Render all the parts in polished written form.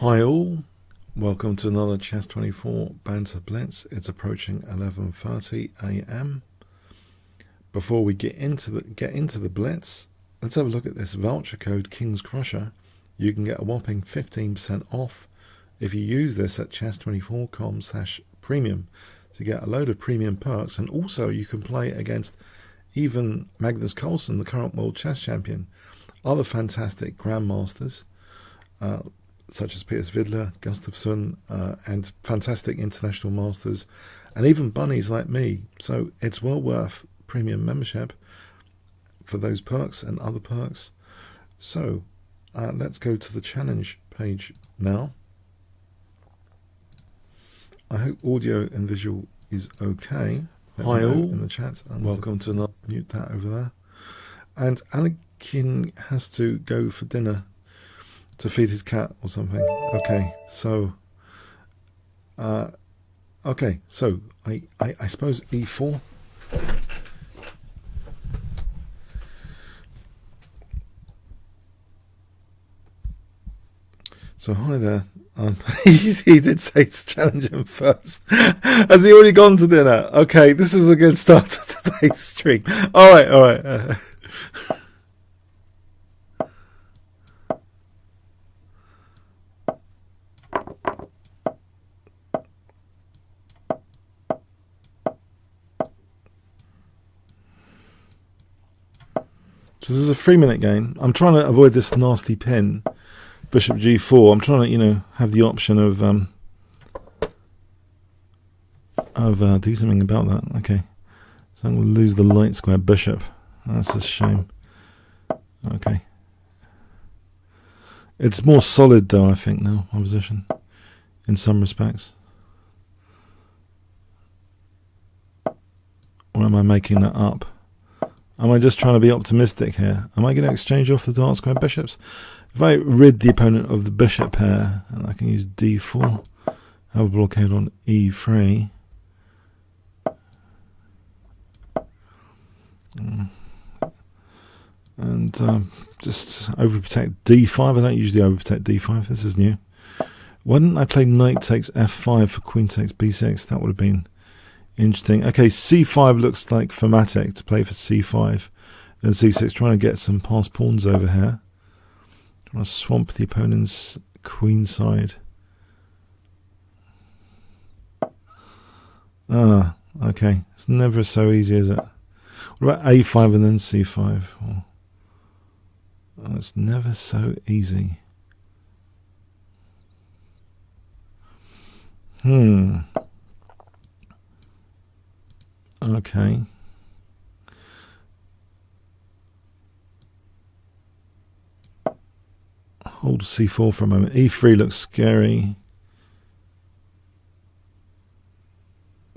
Hi all, welcome to another Chess24 Banter Blitz. It's approaching 11:30 a.m. Before we get into the blitz, let's have a look at this voucher code Kingscrusher. You can get a whopping 15% off if you use this at chess24.com/premium to get a load of premium perks, and also you can play against even Magnus Carlsen, the current world chess champion, other fantastic grandmasters, such as Peter Svidler, Gustafsson, and fantastic international masters, and even bunnies like me. So it's well worth premium membership for those perks and other perks. So let's go to the challenge page now. I hope audio and visual is okay. Hi all in the chat, and welcome to another. Mute that over there. And Anakin has to go for dinner to feed his cat or something. Okay, so I suppose e4. So hi there. He did say to challenge him first. Has he already gone to dinner? Okay, this is a good start to today's stream. All right. So this is a 3-minute game. I'm trying to avoid this nasty pin, bishop g4. I'm trying to, have the option of do something about that. Okay, so I'm going to lose the light square bishop. That's a shame. Okay, it's more solid though, I think, now, my position, in some respects. Or am I making that up? Am I just trying to be optimistic here? Am I going to exchange off the dark square bishops? If I rid the opponent of the bishop pair, and I can use d4, have a blockade on e3. And just overprotect d5. I don't usually overprotect d5. This is new. Why didn't I play knight takes f5 for queen takes b6? That would have been interesting. Okay, c5 looks like thematic to play for c5. Then c6, trying to get some passed pawns over here. Trying to swamp the opponent's queen side. Okay. It's never so easy, is it? What about a5 and then c5? Oh, it's never so easy. Okay. Hold c4 for a moment. e3 looks scary.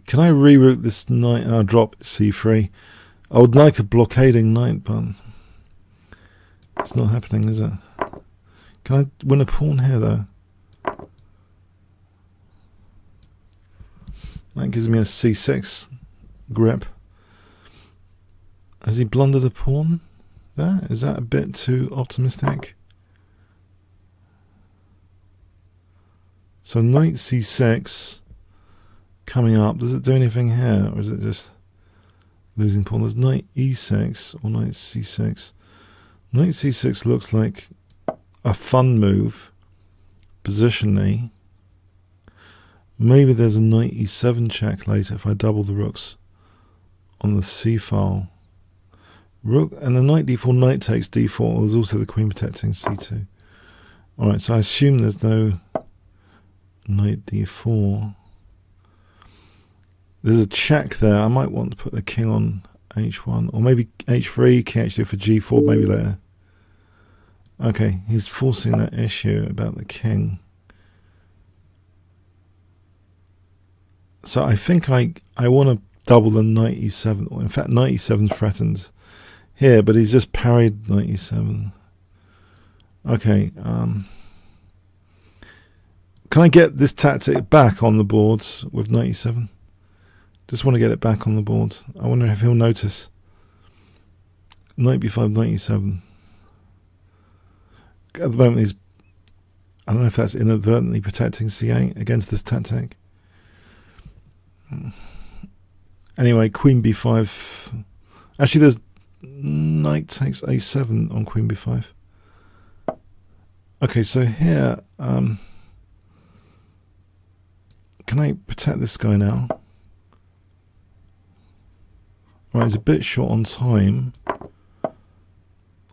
Can I reroute this knight? Drop c3. I would like a blockading knight, but it's not happening, is it? Can I win a pawn here, though? That gives me a c6 grip. Has he blundered a pawn there? Is that a bit too optimistic? So knight c6 coming up. Does it do anything here, or is it just losing pawn? There's knight e6 or knight c6. Knight c6 looks like a fun move positionally. Maybe there's a knight e7 check later if I double the rooks on the c file. Rook and the knight d4, knight takes d4. There's also the queen protecting c2. Alright, so I assume there's no knight d4. There's a check there. I might want to put the king on h1, or maybe h3, king h2 for g4, maybe later. Okay, he's forcing that issue about the king. So I think I want to double the knight e7, or in fact knight e7 threatened here, but he's just parried knight e7. Okay, can I get this tactic back on the boards with knight e7? Just want to get it back on the board. I wonder if he'll notice. Knight b5, knight e7. At the moment he's I don't know if that's inadvertently protecting c8 against this tactic. Anyway, queen b5. Actually, there's knight takes a7 on queen b5. Okay, so here, can I protect this guy now? Right, he's a bit short on time.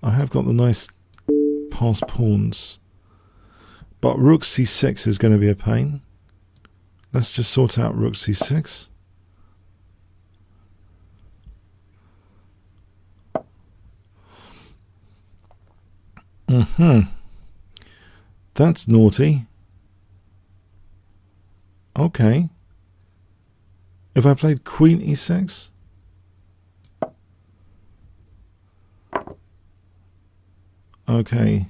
I have got the nice passed pawns. But rook c6 is going to be a pain. Let's just sort out rook c6. That's naughty. Okay. If I played queen e6? Okay.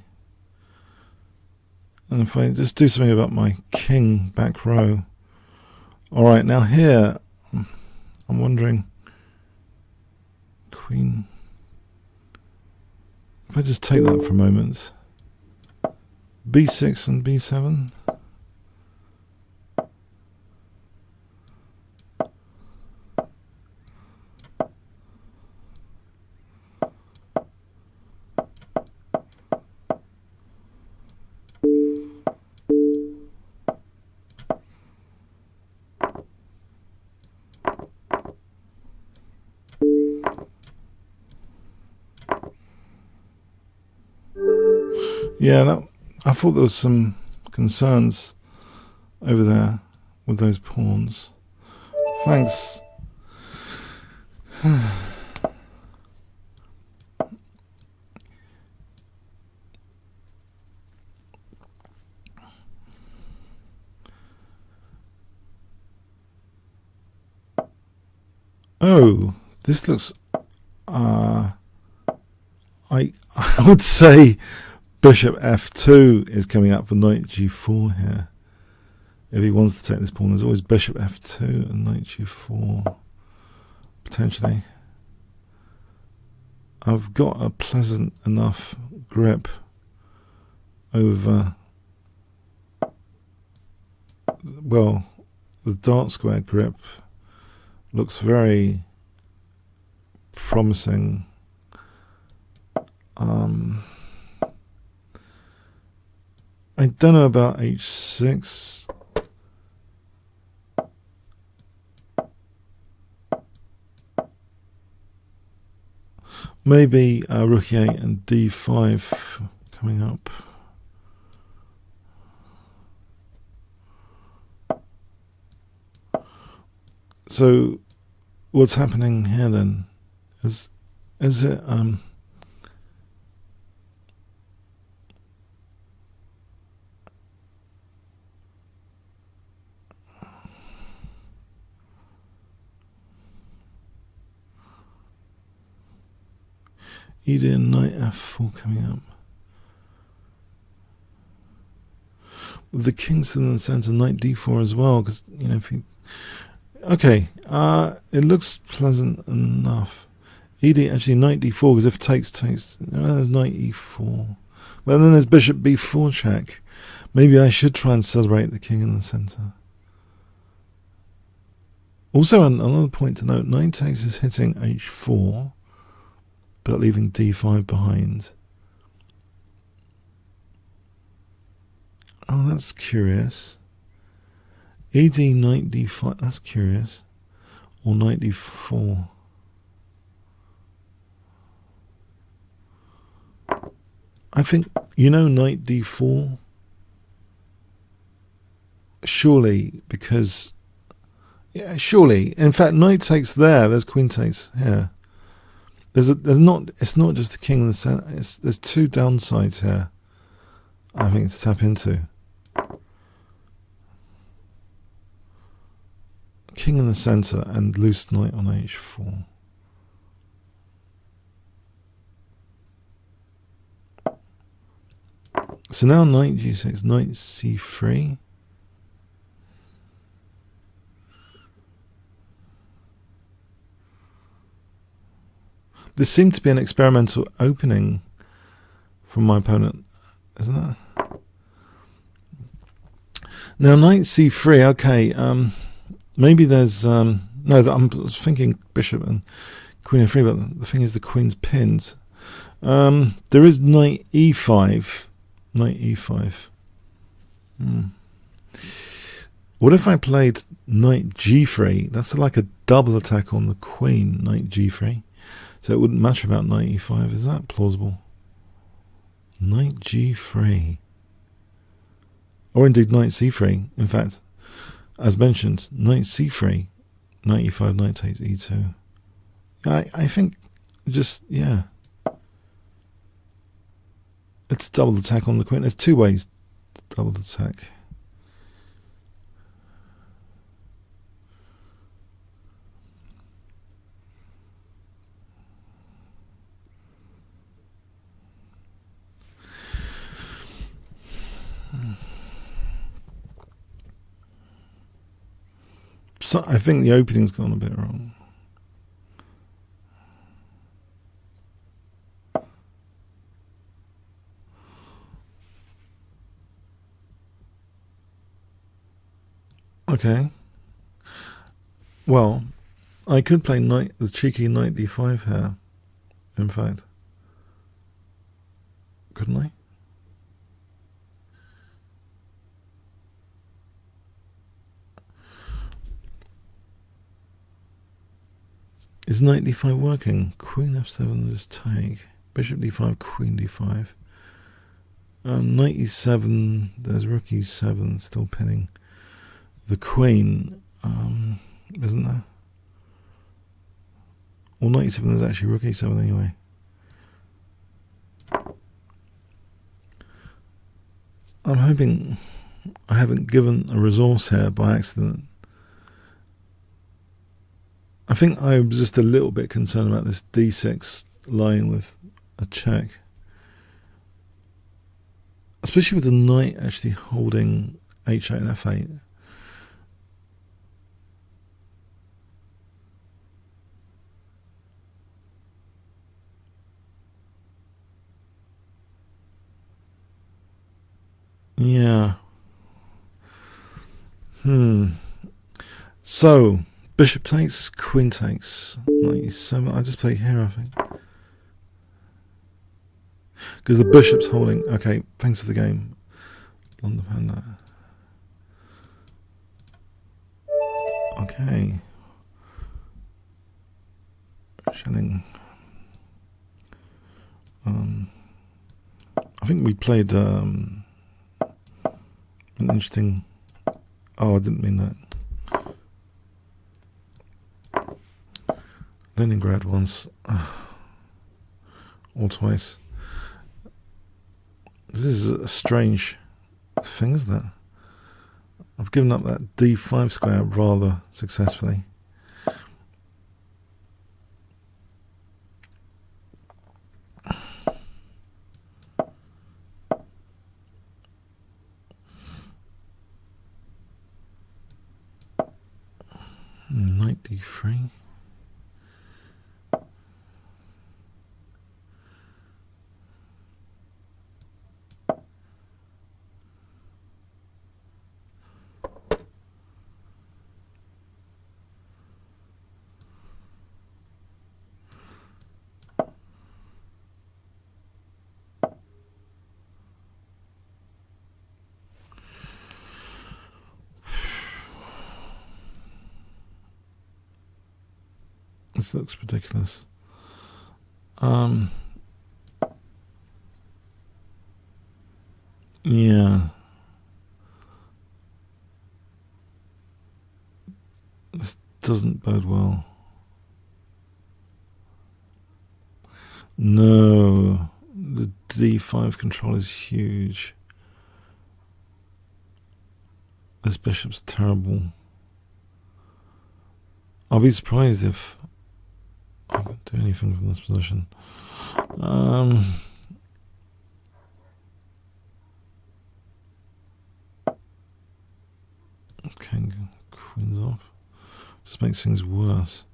And if I just do something about my king back row. Alright, now here, I'm wondering, queen, if I just take that for a moment, b6 and b7. Yeah, I thought there was some concerns over there with those pawns. Thanks. Oh, this looks I would say bishop f2 is coming up for knight g4 here. If he wants to take this pawn, there's always bishop f2 and knight g4 potentially. I've got a pleasant enough grip over, well, the dark square grip looks very promising. I don't know about h6. Maybe rook e8 and d5 coming up. So what's happening here then? Is it e-d and knight f4 coming up. With the king's in the center, knight d4 as well, because you know if you. Okay, it looks pleasant enough. E-d actually knight d4 because if it takes, there's knight e4. But then there's bishop b4 check. Maybe I should try and celebrate the king in the center. Also, another point to note: knight takes is hitting h4. But leaving d5 behind. Oh, that's curious. Ed knight d5, that's curious. Or knight d4. I think, knight d4. Surely, because... Yeah, surely. In fact, knight takes there, there's queen takes here. It's not just the king in the center. There's two downsides here, I think, to tap into. King in the center and loose knight on h4. So now knight g6, knight c3. This seemed to be an experimental opening from my opponent, isn't it? Now knight c3. Okay. Maybe there's no. I'm thinking bishop and queen f3, but the thing is the queen's pinned. There is knight e5. Knight e5. What if I played knight g3? That's like a double attack on the queen. Knight g3. So it wouldn't matter about knight e5. Is that plausible? Knight g3. Or indeed knight c3. In fact, as mentioned, knight c3, knight e5, knight takes e2. I think just, yeah. It's double attack on the queen. There's two ways to double attack. So I think the opening's gone a bit wrong. Okay. Well, I could play the cheeky knight d5 here. In fact, couldn't I? Is knight d5 working? Queen f7, just take. Bishop d5, queen d5. Knight e7, there's rook e7, still pinning the queen, isn't there? Well, knight e7, there's actually rook e7 anyway. I'm hoping I haven't given a resource here by accident. I think I was just a little bit concerned about this d6 line with a check. Especially with the knight actually holding h8 and f8. Yeah. So, bishop takes, queen takes, knight e7. I just play here, I think. Because the bishop's holding. Okay, thanks for the game. London Panda. Okay. Shelling. I think we played an interesting. Oh, I didn't mean that. Leningrad once, or twice. This is a strange thing, isn't it? I've given up that d5 square rather successfully. Knight d3. This looks ridiculous. Yeah. This doesn't bode well. No. The d5 control is huge. This bishop's terrible. I'll be surprised if I can do anything from this position. Okay, queen's off. Just makes things worse.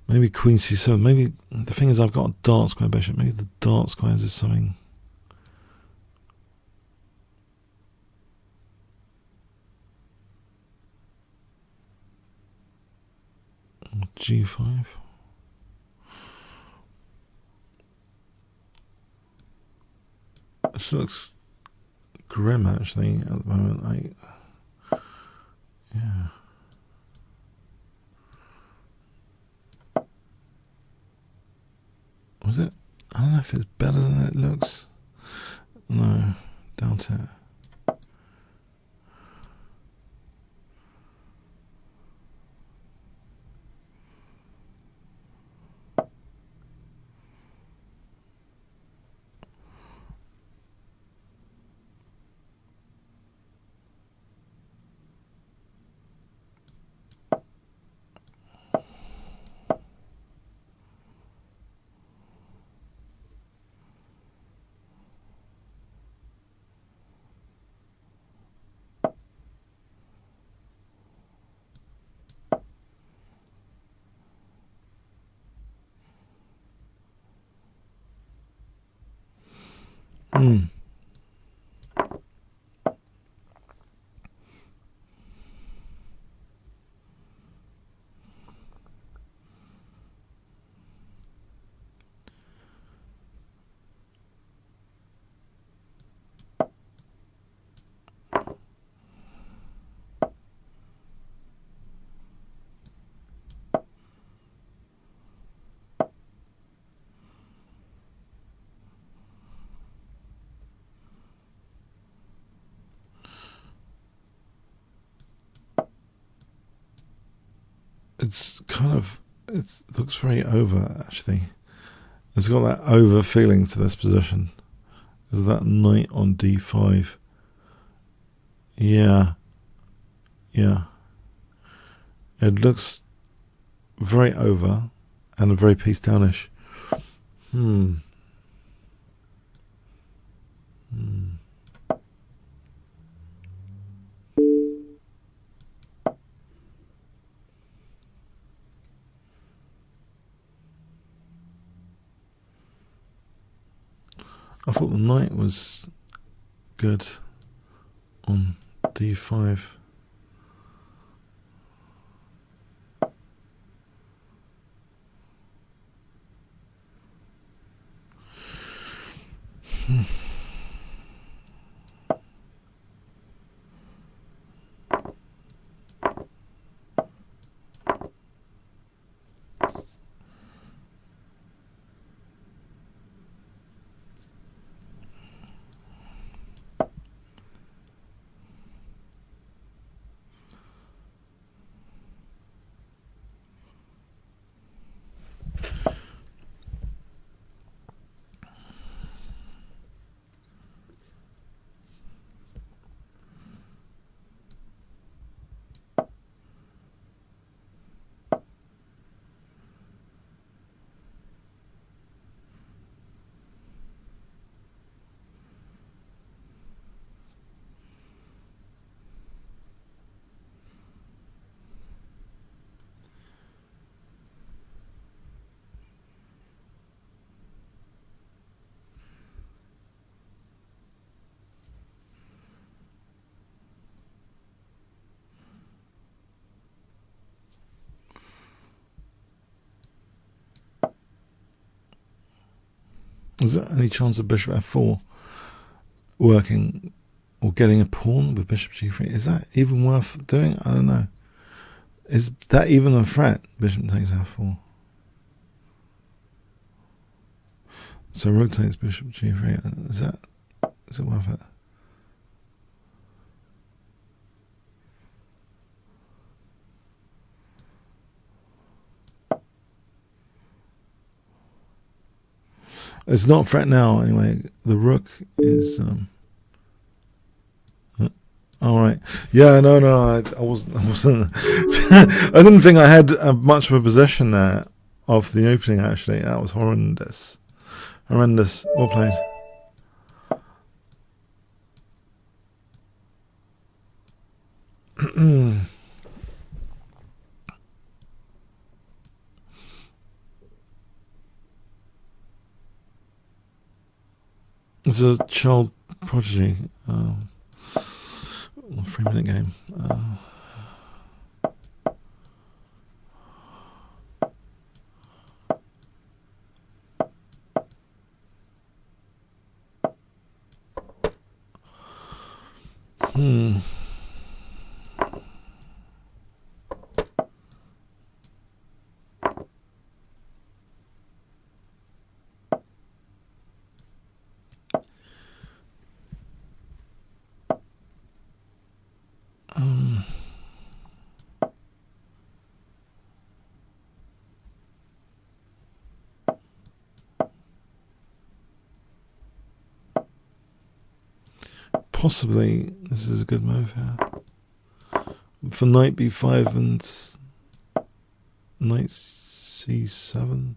Maybe queen c7. Maybe the thing is I've got a dark square bishop. Maybe the dark squares is something. G5. This looks grim actually at the moment. Yeah. Was it? I don't know if it's better than it looks. No, doubt it. It's kind of, it looks very over actually. It's got that over feeling to this position. Is that knight on d5? Yeah. Yeah. It looks very over and very piece downish. I thought the knight was good on d5. Is there any chance of bishop f4 working or getting a pawn with bishop g3? Is that even worth doing? I don't know. Is that even a threat? Bishop takes f4. So rook takes bishop g3. Is it worth it? It's not a threat now, anyway. The rook is... all right. Yeah, no, I wasn't... I didn't think I had much of a possession there of the opening, actually. That was horrendous. Horrendous. Well played. It's a child prodigy. 3-minute game. Possibly this is a good move here. For knight b5 and knight c7.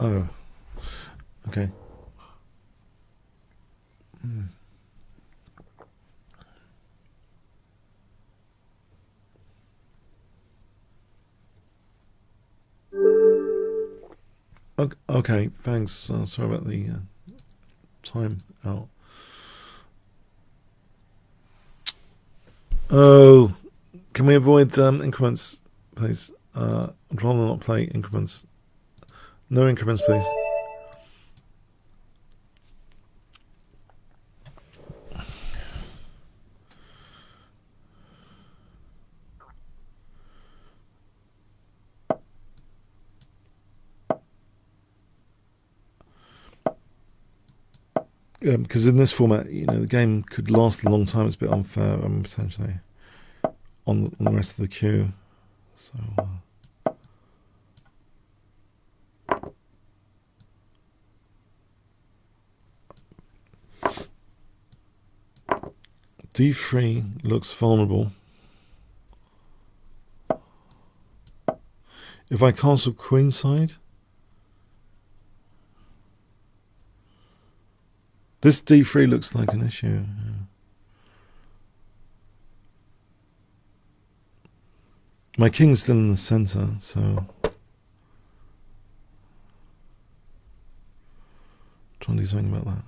Oh, okay. Okay, thanks. Sorry about the time out. Oh, can we avoid increments, please? I'd rather not play increments. No increments, please. Because in this format, the game could last a long time. It's a bit unfair, potentially, on the rest of the queue. So. D3 looks vulnerable. If I castle queenside, this D3 looks like an issue. Yeah. My king's still in the center, so trying to do something about that.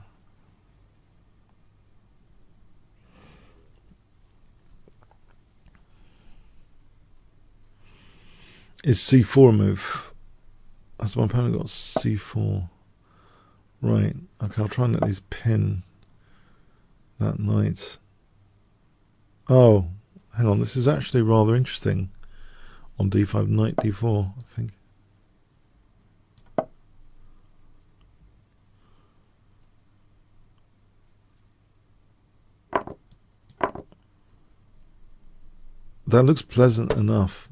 Is C4 a move? That's my opponent got C4. Right. Okay, I'll try and at least pin that knight. Oh, hang on. This is actually rather interesting. On D5, knight D4, I think. That looks pleasant enough.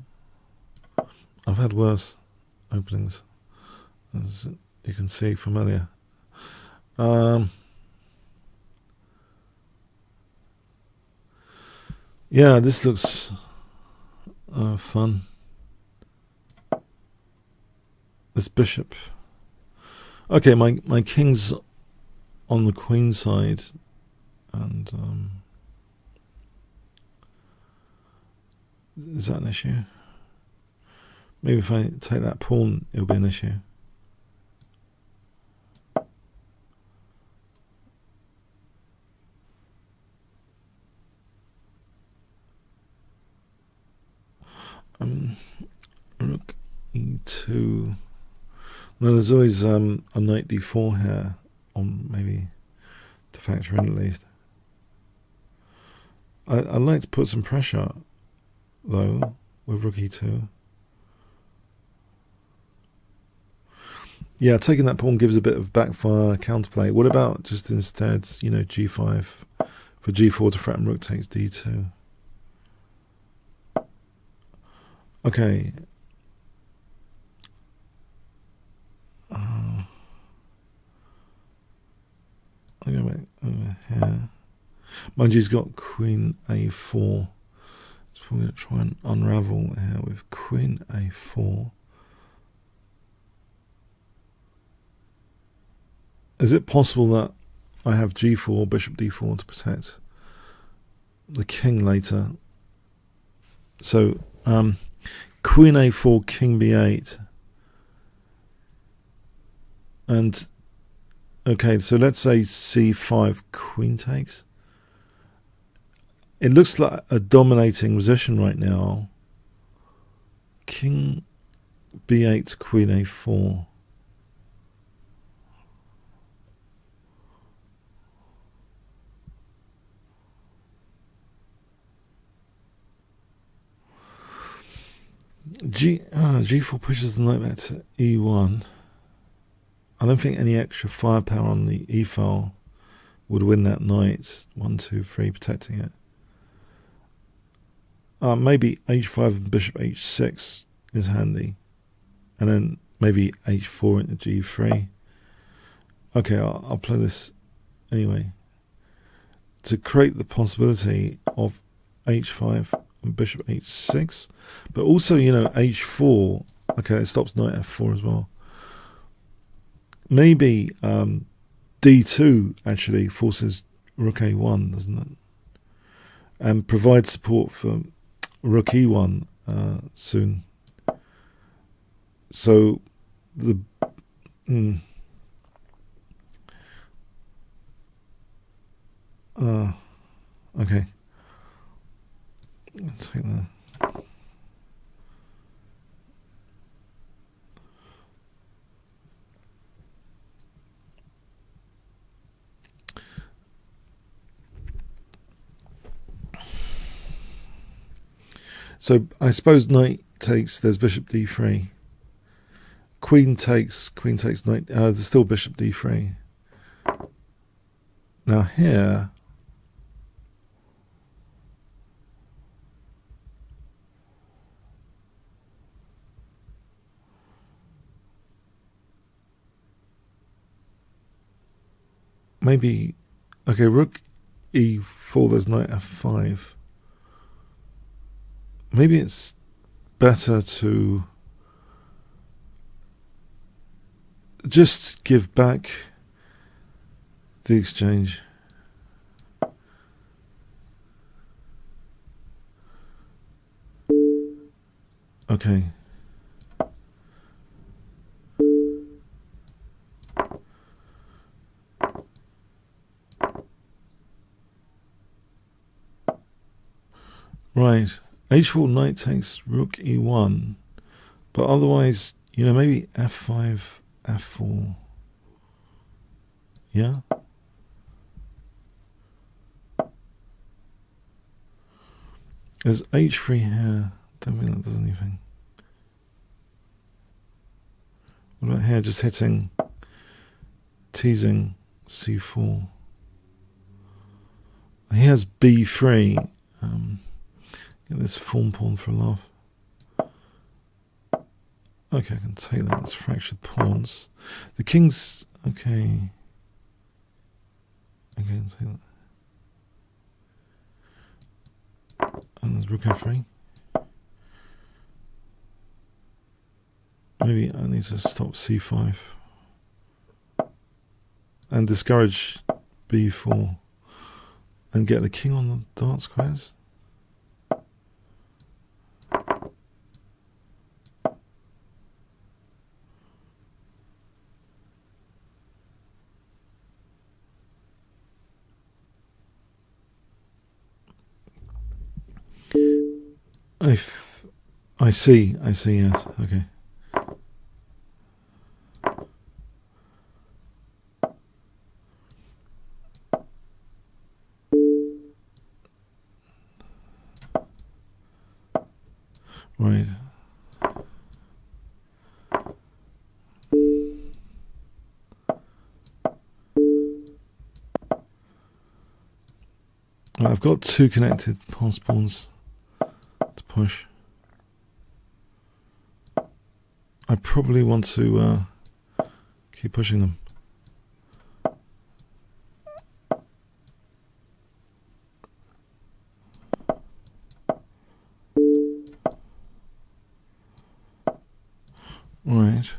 I've had worse openings, as you can see familiar. Yeah, this looks fun. This bishop. Okay, my king's on the queen side, and is that an issue? Maybe if I take that pawn, it'll be an issue. Rook e2. No, there's always a knight d4 here, on maybe to factor in at least. I'd like to put some pressure, though, with rook e2. Yeah, taking that pawn gives a bit of backfire counterplay. What about just instead, g5 for g4 to threaten rook takes d2? Okay. I'll go back over here. Mind you, he's got queen a4. So we're going to try and unravel here with queen a4. Is it possible that I have g4, bishop d4 to protect the king later? So, Queen A4, King B8. And, okay, so let's say C5, Queen takes. It looks like a dominating position right now. King B8, Queen A4. G4 pushes the knight back to E1. I don't think any extra firepower on the E file would win that knight. 1, 2, 3, protecting it. Maybe H5 and Bishop H6 is handy. And then maybe H4 into G3. Okay, I'll play this anyway. To create the possibility of H5 and Bishop H6. But also, H4. Okay, it stops knight F4 as well. Maybe D2 actually forces Rook A1, doesn't it? And provides support for Rook E1 soon. So the okay. I'll take that. So I suppose knight takes, there's bishop d3. Queen takes knight, there's still bishop d3. Now here, maybe, okay, rook e4, there's knight f5. Maybe it's better to just give back the exchange. Okay. Right. H4 knight takes rook e1. But otherwise, maybe f5, f4. Yeah? There's h3 here. Don't think that does anything. What about here? Just hitting, teasing c4. He has b3. Get this form pawn for love. Okay, I can take that. It's fractured pawns. The king's okay. Okay, I can take that. And there's rook f3. Maybe I need to stop c5 and discourage b4 and get the king on the dark squares. I see, yes, okay. Right. I've got two connected pass pawns to push. I probably want to keep pushing them. Right.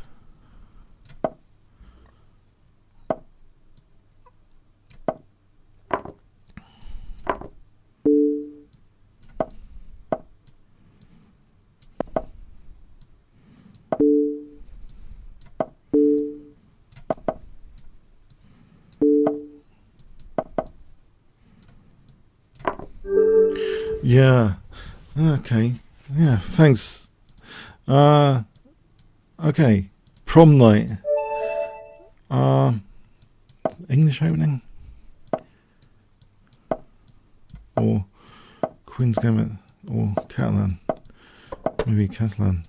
Yeah. Okay. Yeah. Thanks. Okay. Prom night. English opening. Or Queen's Gambit. Or Catalan. Maybe Catalan.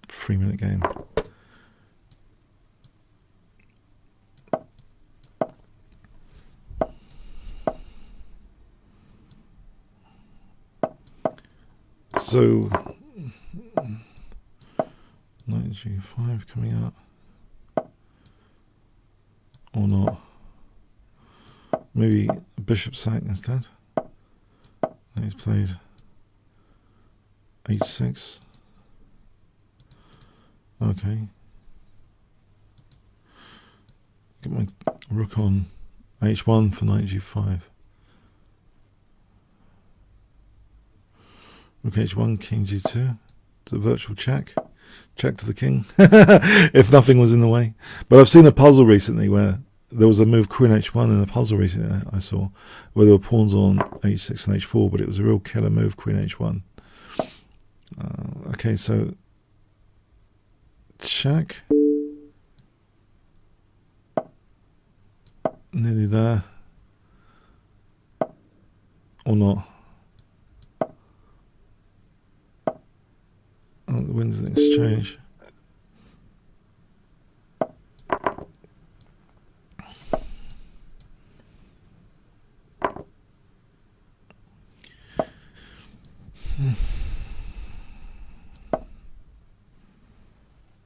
3-minute game. So, knight g5 coming up, or not? Maybe a bishop sack instead. He's played h6. Okay. Get my rook on h1 for knight g5. Rook h1, king g2. It's a virtual check. Check to the king. If nothing was in the way. But I've seen a puzzle recently where there was a move queen h1 in a puzzle recently I saw where there were pawns on h6 and h4, but it was a real killer move, queen h1. Okay, so check. Nearly there. Or not. Oh, the wins the exchange.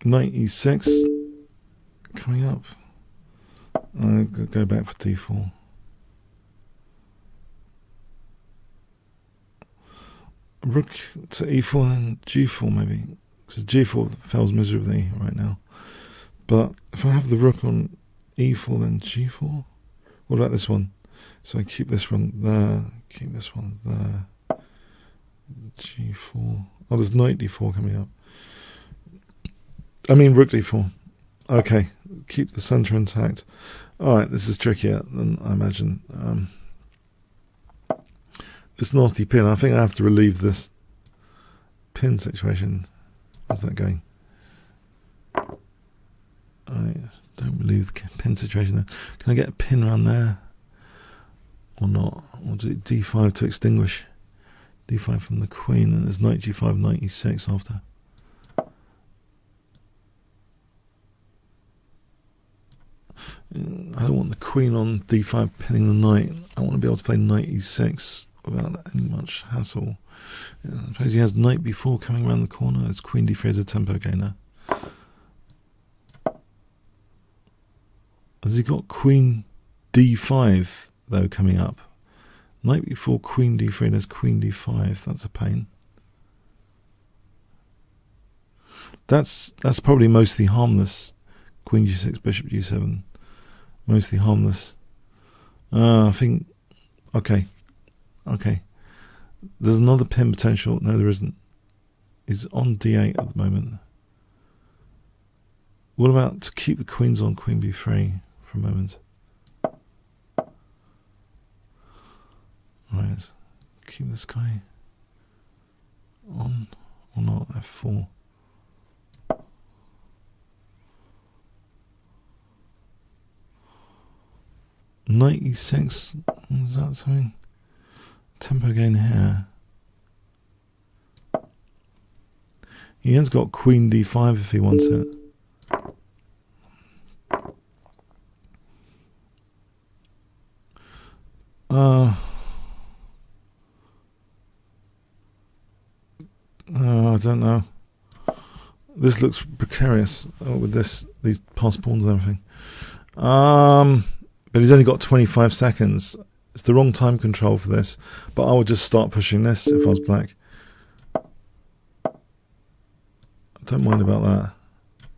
Knight e6 coming up. I'll go back for d4. Rook to e4, then g4 maybe, because g4 fails miserably right now. But if I have the rook on e4, then g4. What about this one? So I keep this one there, keep this one there. g4. Oh, there's knight d4 coming up. I mean rook d4. Okay, keep the centre intact. Alright, this is trickier than I imagine. This nasty pin, I think I have to relieve this pin situation. How's that going? Alright, don't relieve the pin situation there. Can I get a pin around there? Or not? Or do d5 to extinguish? d5 from the queen, and there's knight g5, knight e6 after. I don't want the queen on d5 pinning the knight. I want to be able to play knight e6 without any much hassle. I suppose he has knight b4 coming around the corner. It's queen d3 as a tempo gainer. Has he got queen d5 though coming up? Knight b4, queen d3, there's queen d5. That's a pain. That's probably mostly harmless. Queen g6, bishop g7. Mostly harmless. I think... Okay. There's another pin potential. No, there isn't. He's on d8 at the moment. What about to keep the queens on queen b3 for a moment? Right. Keep this guy on or not, f4. Knight e6, is that something? Tempo gain here. He has got queen d5 if he wants it. I don't know. This looks precarious with these passed pawns and everything. But he's only got 25 seconds. It's the wrong time control for this. But I would just start pushing this if I was black. I don't mind about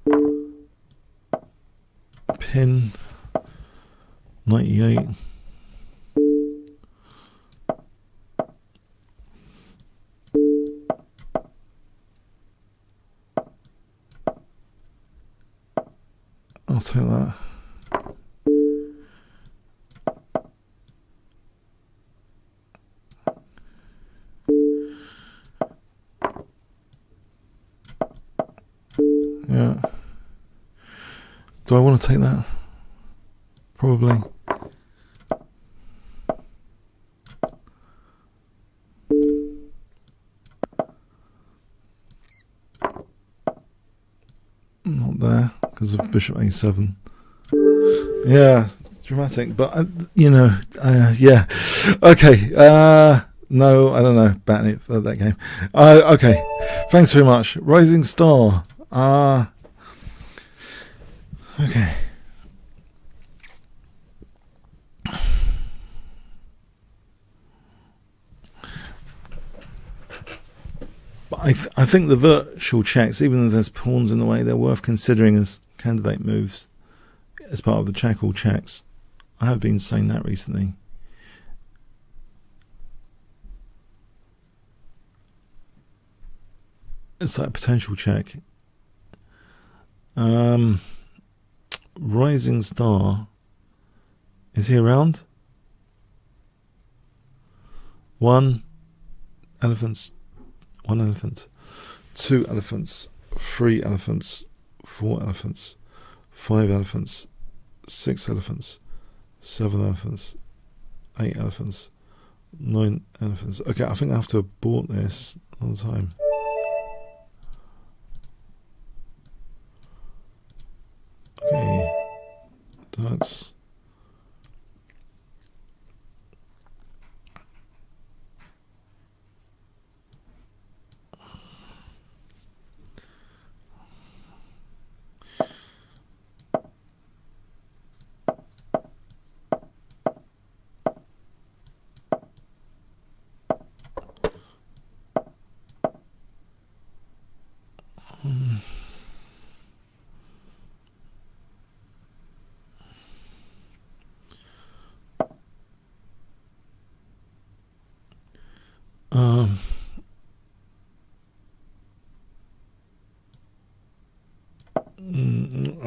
that. Pin. Knight e8. I'll take that. Yeah. Do I want to take that? Probably. Not there because of bishop a7. Yeah, dramatic. But you know, yeah. Okay. No, I don't know. Batting it for that game. Okay. Thanks very much. Rising Star. Okay. But I think the virtual checks, even if there's pawns in the way, they're worth considering as candidate moves as part of the check all checks. I have been saying that recently. It's like a potential check. Rising Star. Is he around? 1 elephant, 1 elephant, 2 elephants, 3 elephants, 4 elephants, 5 elephants, 6 elephants, 7 elephants, 8 elephants, 9 elephants. Okay, I think I have to abort this all the time. Okay, ducks.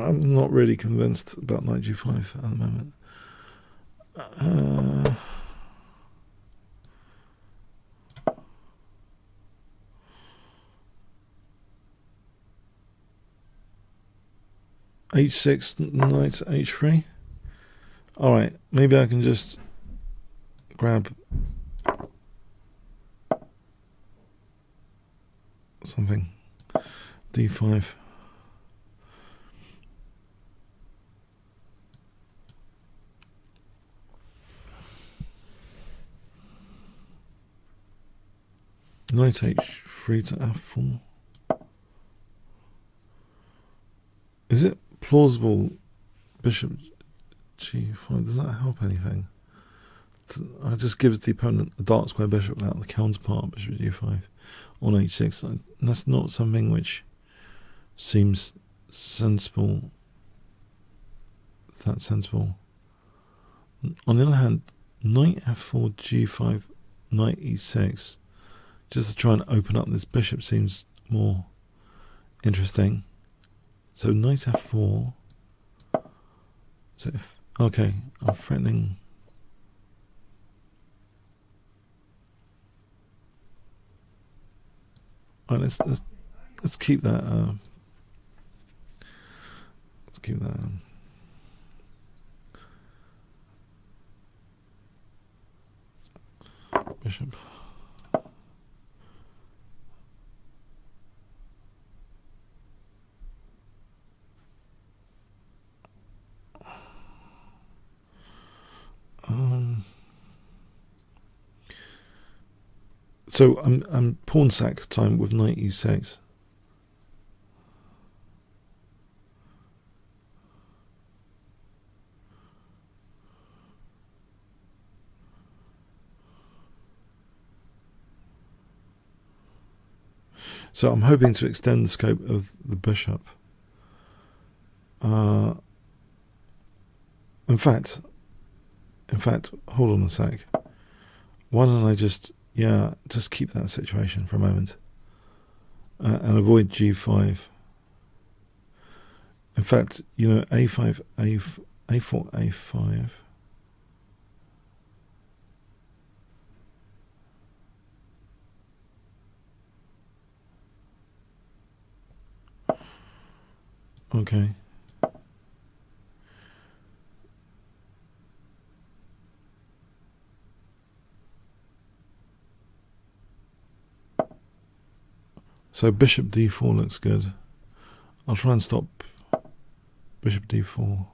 I'm not really convinced about knight g5 at the moment. H6, knight h3. Alright, maybe I can just grab something. d5. Knight h3 to f4. Is it plausible bishop g5? Does that help anything? It just gives the opponent a dark square bishop without the counterpart bishop g5 on h6. That's not something which seems sensible. That's sensible. On the other hand, knight f4, g5, knight e6, just to try and open up this bishop seems more interesting. So knight f4. So if okay, I'm threatening. All right, let's keep that. Let's keep that. Bishop. So I'm pawn sack time with knight e6. So I'm hoping to extend the scope of the bishop. In fact, hold on a sec. Why don't I just keep that situation for a moment and avoid g5. In fact, you know, a5, a4, a5. Okay. So bishop d4 looks good. I'll try and stop bishop d4.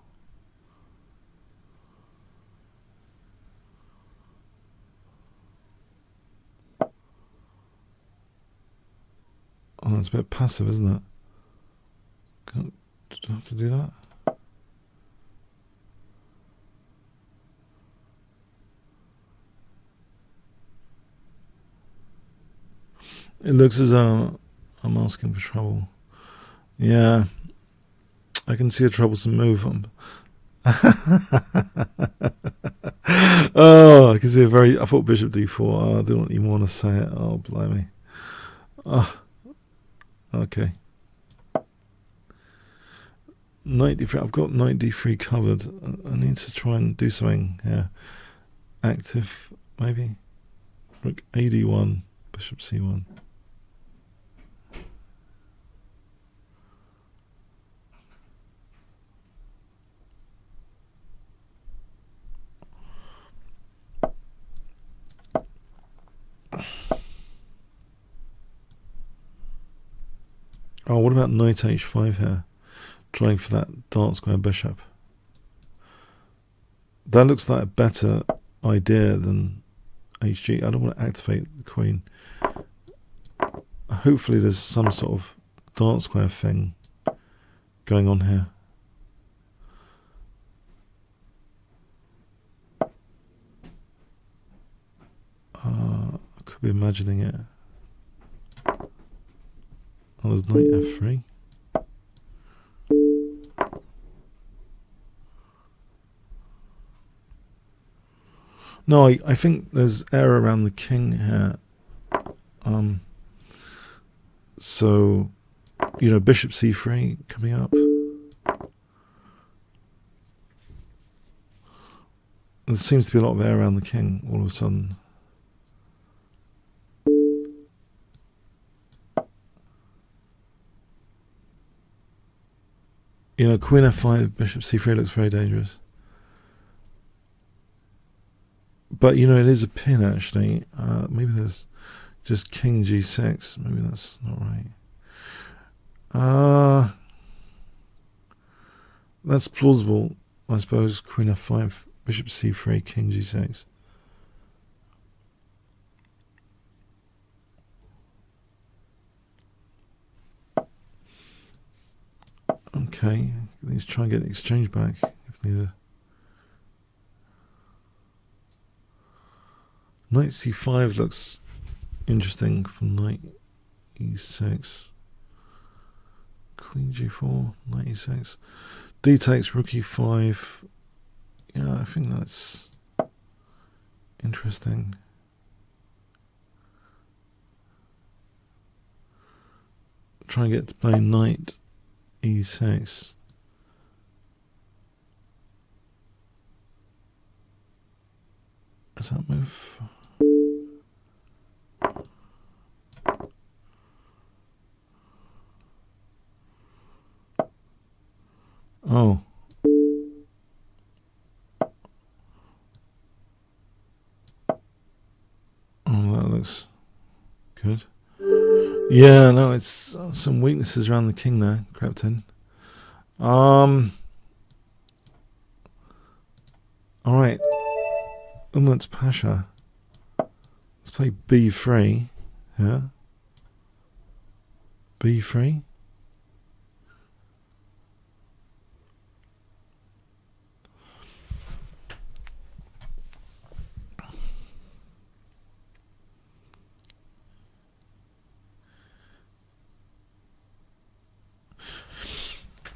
Oh, that's a bit passive, isn't it? Do I have to do that? It looks as though I'm asking for trouble. Yeah, I can see a troublesome move. Oh, I can see a very... I thought bishop d4. Oh, I don't even want to say it. Oh, blimey. Oh, okay. Knight d3. I've got knight d3 covered. I need to try and do something here. Active, maybe. Rook ad1, bishop c1. Oh, what about knight h5 here? Trying for that dark square bishop. That looks like a better idea than hg. I don't want to activate the queen. Hopefully there's some sort of dark square thing going on here. I could be imagining it. Oh, there's knight f3. No, I think there's error around the king here. So, you know, bishop c3 coming up. There seems to be a lot of error around the king all of a sudden. You know, queen f5, bishop c3 looks very dangerous. But, you know, it is a pin, actually. Maybe there's just king g6. Maybe that's not right. That's plausible, I suppose. Queen f5, bishop c3, king g6. Okay, let's try and get the exchange back if needed. Knight c5 looks interesting for knight e6. Queen g4, knight e6. D takes rook e5. Yeah, I think that's interesting. Try and get to play knight e6. Does that move? Oh. Oh, that looks good. Yeah, no, it's some weaknesses around the king there, crept in. Alright. Umut Pasha. Let's play b3. Yeah. b3.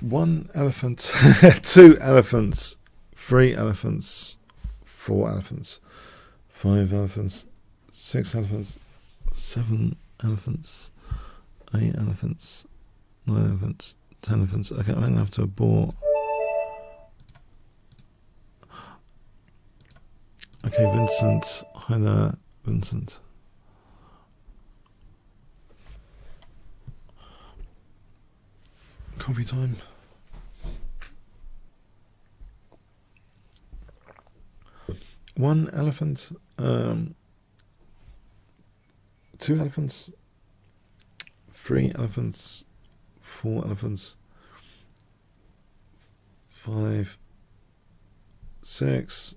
One elephant, two elephants, three elephants, four elephants, five elephants, six elephants, seven elephants, eight elephants, nine elephants, 10 elephants. Okay, I'm going to have to abort. Okay, Vincent. Hi there, Vincent. Coffee time. 1 elephant, 2 elephants, 3 elephants, 4 elephants, 5, 6,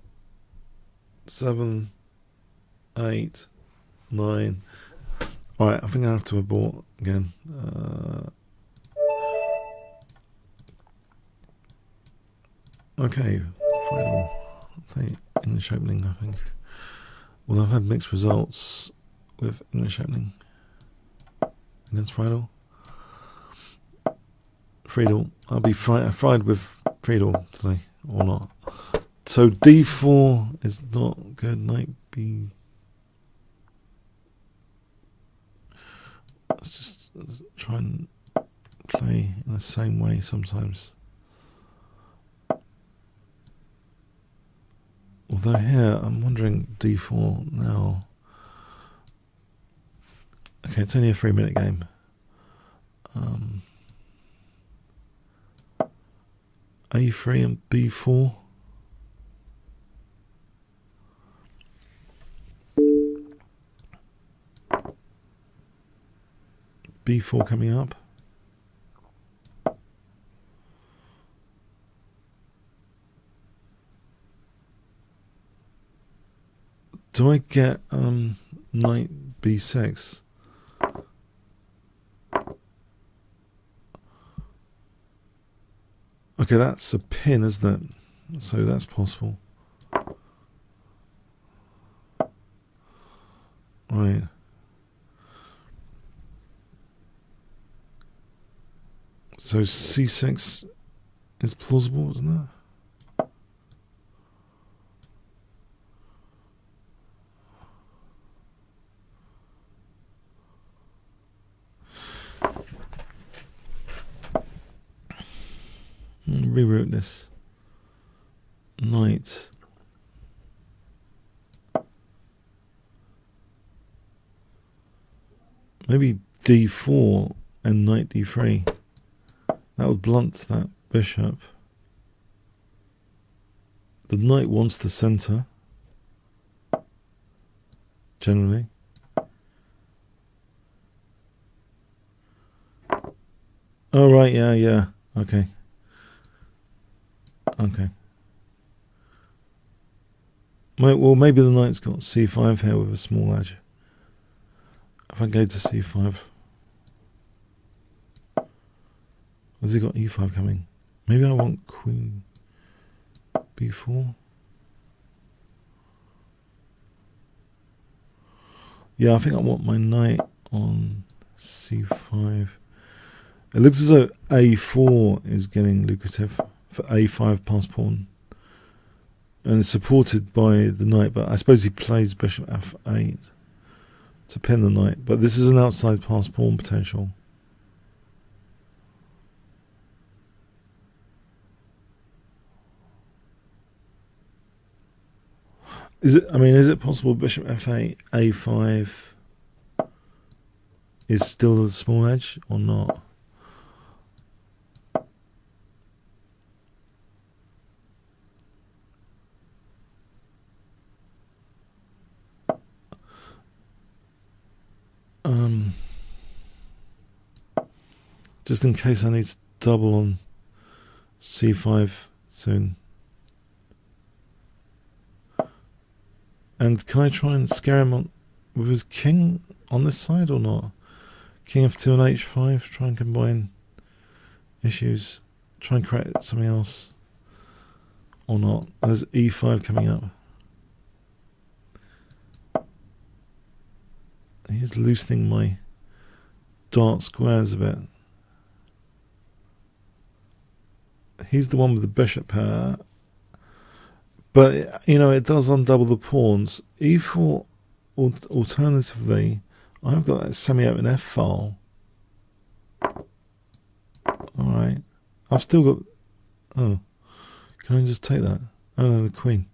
7, 8, 9. Alright, I think I have to abort again. Okay, final. English opening, I think. Well, I've had mixed results with English opening against Friedel. Friedel. I'll be fried with Friedel today, or not. So D4 is not good. Knight B. Let's try and play in the same way sometimes. Although here, I'm wondering D4 now. Okay, it's only a 3-minute game. A3 and B4. B4 coming up. Do I get knight B6? Okay, that's a pin, isn't it? So that's possible. Right. So C6 is plausible, isn't it? Reroute this. Knight. Maybe D4 and knight D3. That would blunt that bishop. The knight wants the center. Generally. Oh, right, yeah. Okay. Okay. Well, maybe the knight's got C5 here with a small edge. If I go to C5. Has he got E5 coming? Maybe I want queen B4. Yeah, I think I want my knight on C5. It looks as though A4 is getting lucrative for A5 pass pawn. And it's supported by the knight, but I suppose he plays bishop F8 to pin the knight. But this is an outside pass pawn potential. Is it possible bishop F8, A5 is still a small edge or not? Just in case I need to double on C5 soon. And can I try and scare him on with his king on this side or not? King F2 and H5, try and combine issues, try and create something else or not. There's E5 coming up. He's loosening my dark squares a bit. He's the one with the bishop pair. But, you know, it does undouble the pawns. E4, alternatively, I've got that semi-open F file. Alright. I've still got... Oh. Can I just take that? Oh, no, the queen.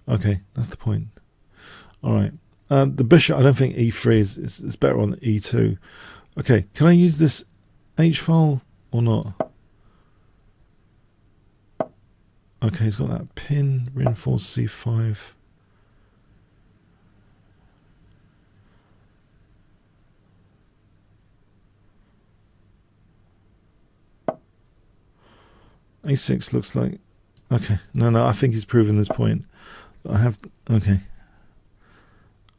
Okay, that's the point. Alright. The bishop, I don't think E3 is better on E2. Okay, can I use this H file or not? Okay, he's got that pin, reinforced C5. A6 looks like... Okay, no, I think he's proven this point. I have... Okay.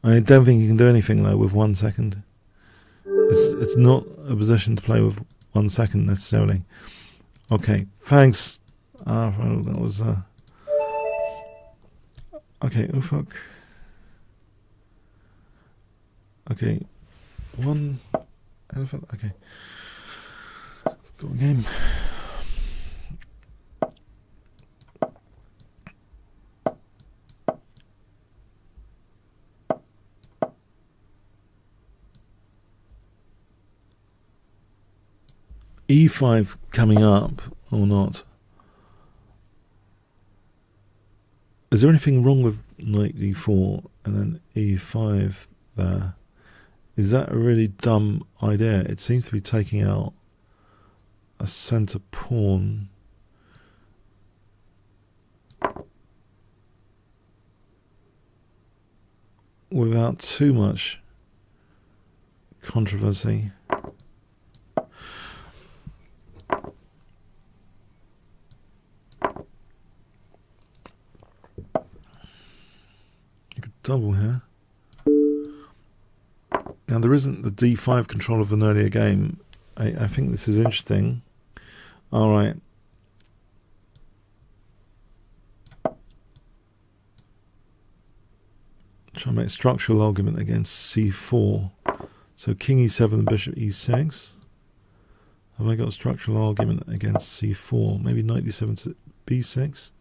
I don't think you can do anything, though, with 1 second. It's not a position to play with 1 second, necessarily. Okay, thanks. Well, that was... Okay, oh fuck. Okay, 1 elephant. Okay, got a game. E5 coming up or not? Is there anything wrong with knight d4 and then e5 there? Is that a really dumb idea? It seems to be taking out a centre pawn. Without too much controversy. You could double here. Now there isn't the d5 control of an earlier game. I think this is interesting. Alright. Try and make a structural argument against c4. So king e7 and bishop e6. Have I got a structural argument against c4? Maybe knight d7 to b6?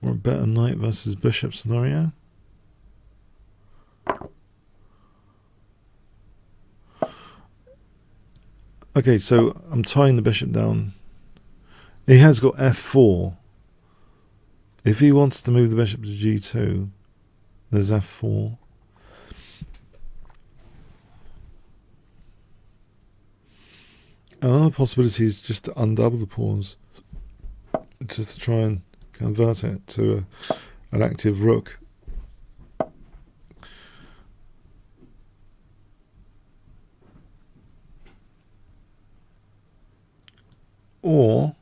Or a better knight versus bishop scenario? Okay, so I'm tying the bishop down. He has got f4. If he wants to move the bishop to g2, there's f4. Another possibility is just to undouble the pawns, just to try and convert it to an active rook. Or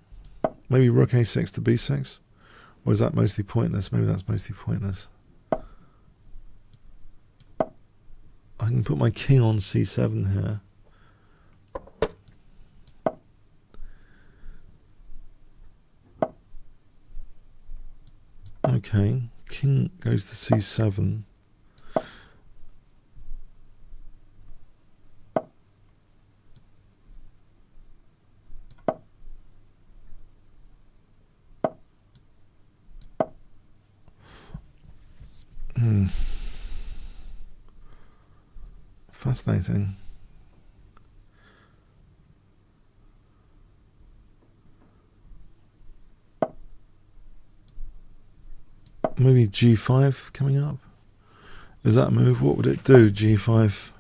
maybe rook a6 to b6. Or is that mostly pointless? Maybe that's mostly pointless. I can put my king on c7 here. Okay, king goes to c7. Fascinating. Maybe g5 coming up. Is that a move? What would it do? G5.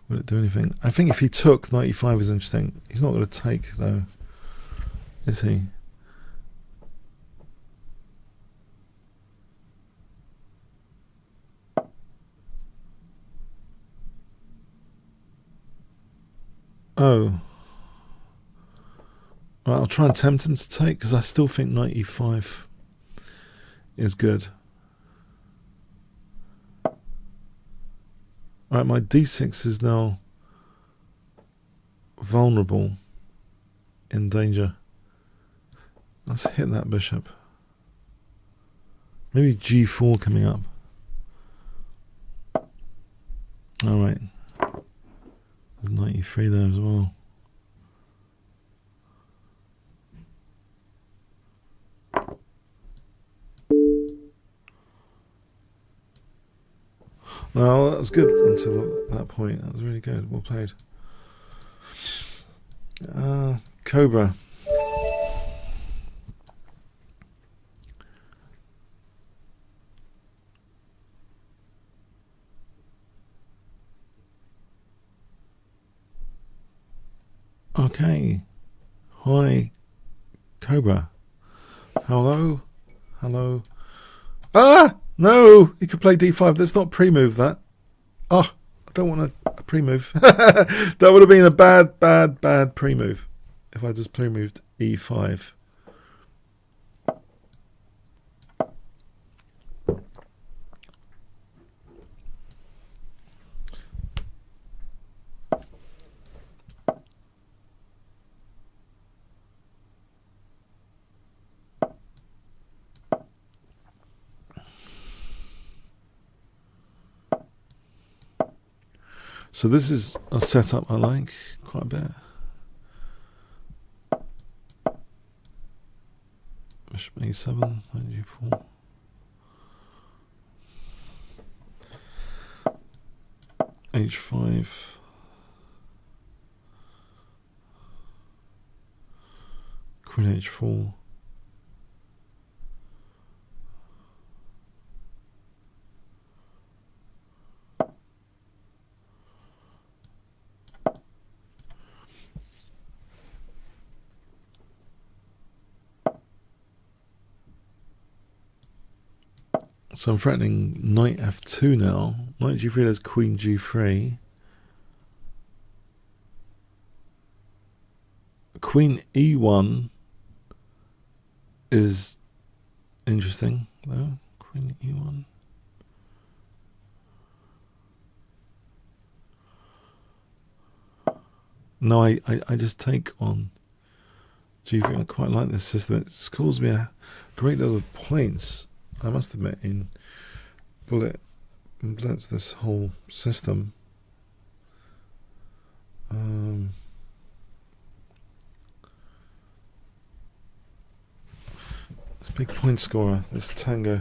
Would it do anything? I think if he took, knight e5 is interesting. He's not going to take, though, is he? Oh. Right, I'll try and tempt him to take, because I still think knight e5 is good. Right, my d6 is now vulnerable, in danger. Let's hit that bishop. Maybe g4 coming up. Alright. There's knight e3 there as well. No, that was good until that point. That was really good. Well played. Cobra. Okay. Hi, Cobra. Hello? Hello? Ah! No! He could play d5. Let's not pre-move that. Oh, I don't want to... a pre-move. That would have been a bad pre-move if I just pre-moved e5. So this is a setup I like quite a bit. Bishop a7, knight g4. h5. Queen h4. So I'm threatening knight f2 now. Knight g3, there's queen g3. Queen e1 is interesting, though. Queen e1. No, I just take on g3. I quite like this system. It scores me a great deal of points, I must admit, in Blitz, this whole system. It's a big point scorer, this Tango.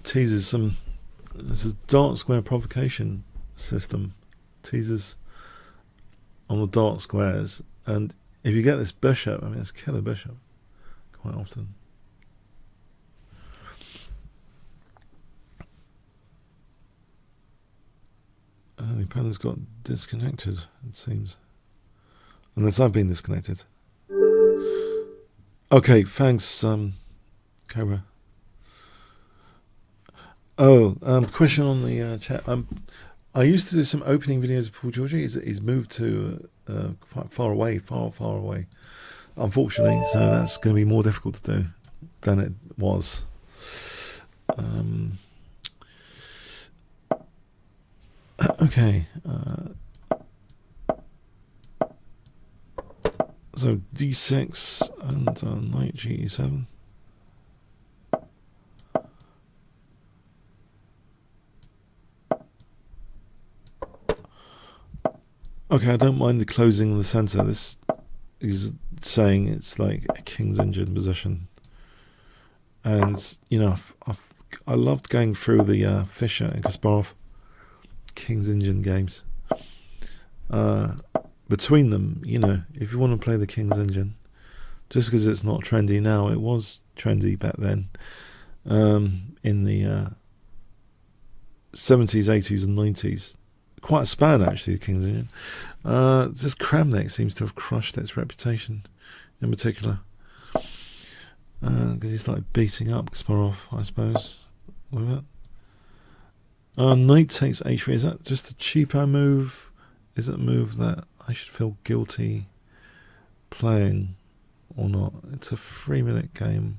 Teases some. This is dark square provocation system. Teases on the dark squares, and if you get this bishop, I mean, it's killer bishop quite often. The opponent's got disconnected, it seems. Unless I've been disconnected. Okay, thanks, Cobra. Oh, question on the chat. I used to do some opening videos of Paul Georgie. He's moved to quite far away, far away, unfortunately. So that's going to be more difficult to do than it was. Okay. So d6 and knight g7. Okay, I don't mind the closing in the centre. This is saying it's like a king's injured position, and you know I loved going through the Fischer and Kasparov king's injured games. Between them, you know, if you want to play the king's engine, just because it's not trendy now, it was trendy back then, in the 70s, 80s, and 90s. Quite a span, actually, the king's engine. Just Kramnik seems to have crushed its reputation, in particular, because he started beating up Kasparov, I suppose, with it. Knight takes h3. Is that just a cheapo move? Is it a move that I should feel guilty playing or not? It's a 3-minute game.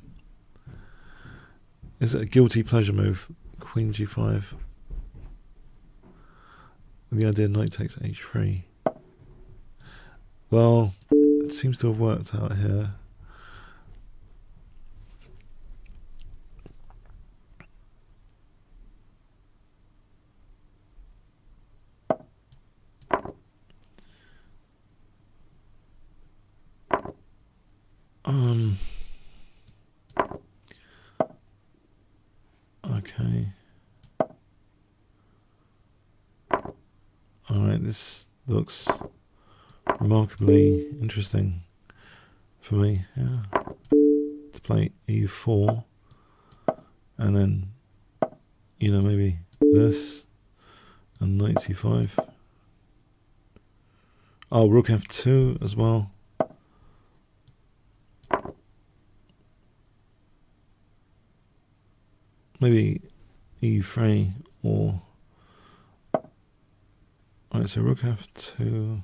Is it a guilty pleasure move? Queen g5. With the idea knight takes h3. Well, it seems to have worked out here. Okay. Alright, this looks remarkably interesting for me, yeah. To play e4 and then, you know, maybe this and knight c5. Oh, rook f2 as well. Maybe e3 or right, so rook f2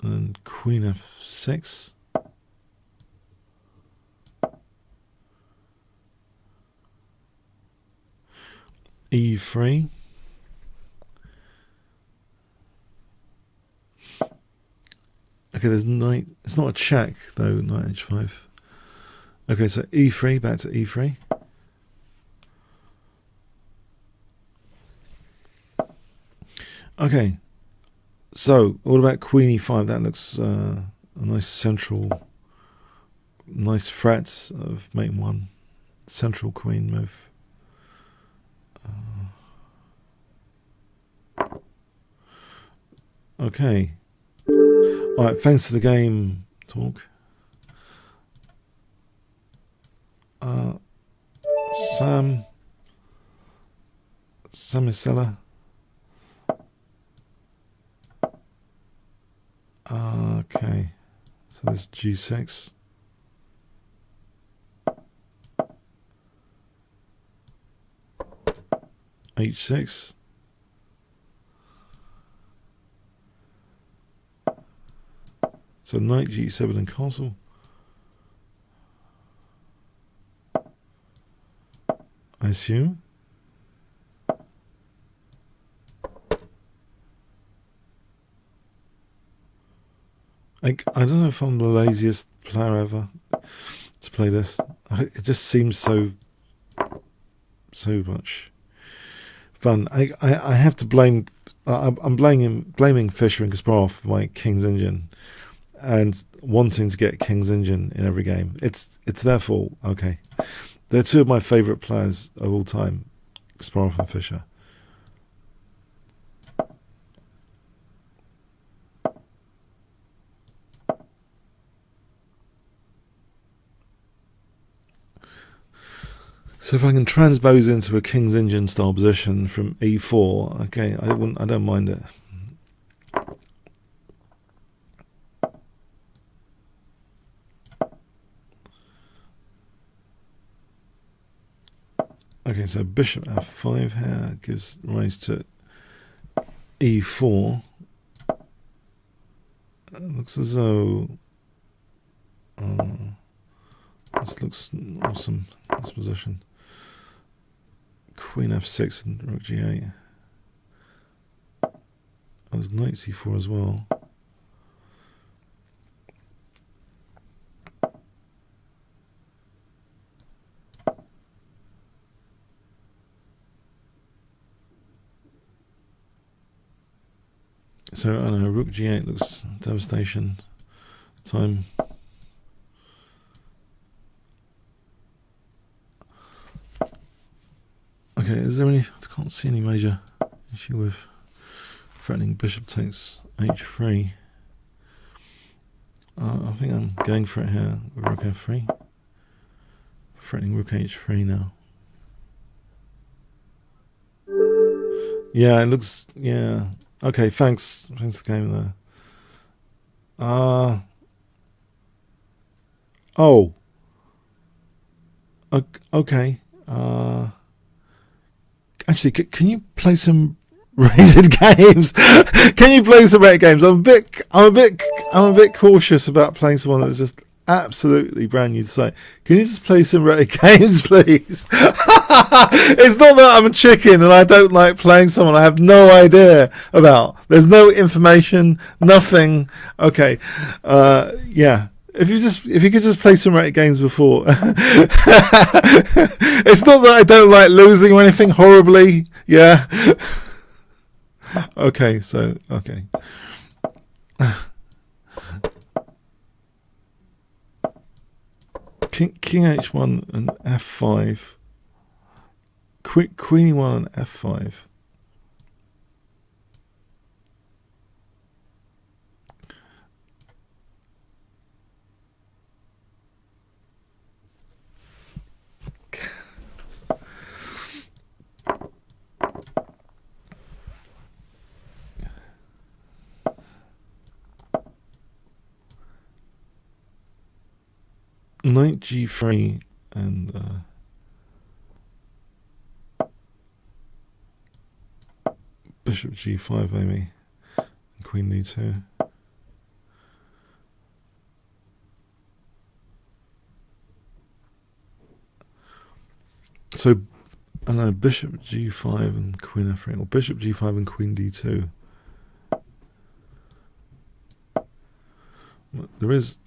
and then queen f6. e3. Okay, there's knight. It's not a check though. Knight h5. Okay, so e3, back to e3. Okay, so what about queen e5? That looks a nice central, nice threat of mate one, central queen move. Okay. All right, thanks for the game talk. Sam Samisella. Okay, so there's g6. h6. So knight g7 and castle. I assume. I don't know if I'm the laziest player ever to play this. It just seems so much fun. I have to blame. I'm blaming Fischer and Kasparov for my King's Engine and wanting to get King's Engine in every game. It's their fault. Okay, they're two of my favourite players of all time, Kasparov and Fischer. So if I can transpose into a King's Engine style position from e4, okay, I don't mind it. Okay, so bishop f5 here gives rise to e4. It looks as though this looks awesome, this position. Queen f6 and rook g8. There's knight c4 as well. So I don't know, rook g8 looks devastation time. Okay, is there any? I can't see any major issue with threatening bishop takes h3. I think I'm going for it here with rook f3. Threatening rook h3 now. Yeah, it looks. Yeah. Okay, thanks. Thanks for the game there. Oh. Okay. Actually, can you play some rated games? Can you play some rated games? I'm a bit cautious about playing someone that's just absolutely brand new to site. Can you just play some rated games, please? It's not that I'm a chicken and I don't like playing someone I have no idea about. There's no information, nothing. Okay, yeah. If you could just play some rated games before. It's not that I don't like losing or anything horribly. Yeah. Okay, so okay. King h1 and f5. Queen e1 and f5. Knight g3 and bishop g5 maybe, and queen d2. So, I don't know, bishop g5 and queen f3, or bishop g5 and queen d2. There is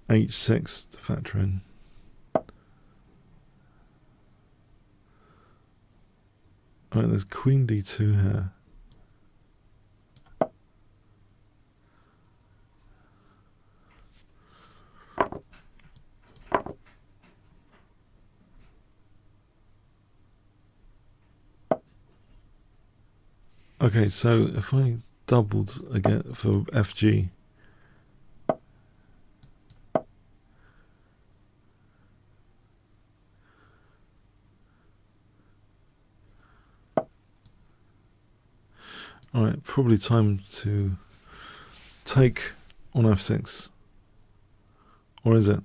h6 to factor in. Alright, there's queen d2 here. Okay, so if I doubled again for FG, alright, probably time to take on f6. Or is it?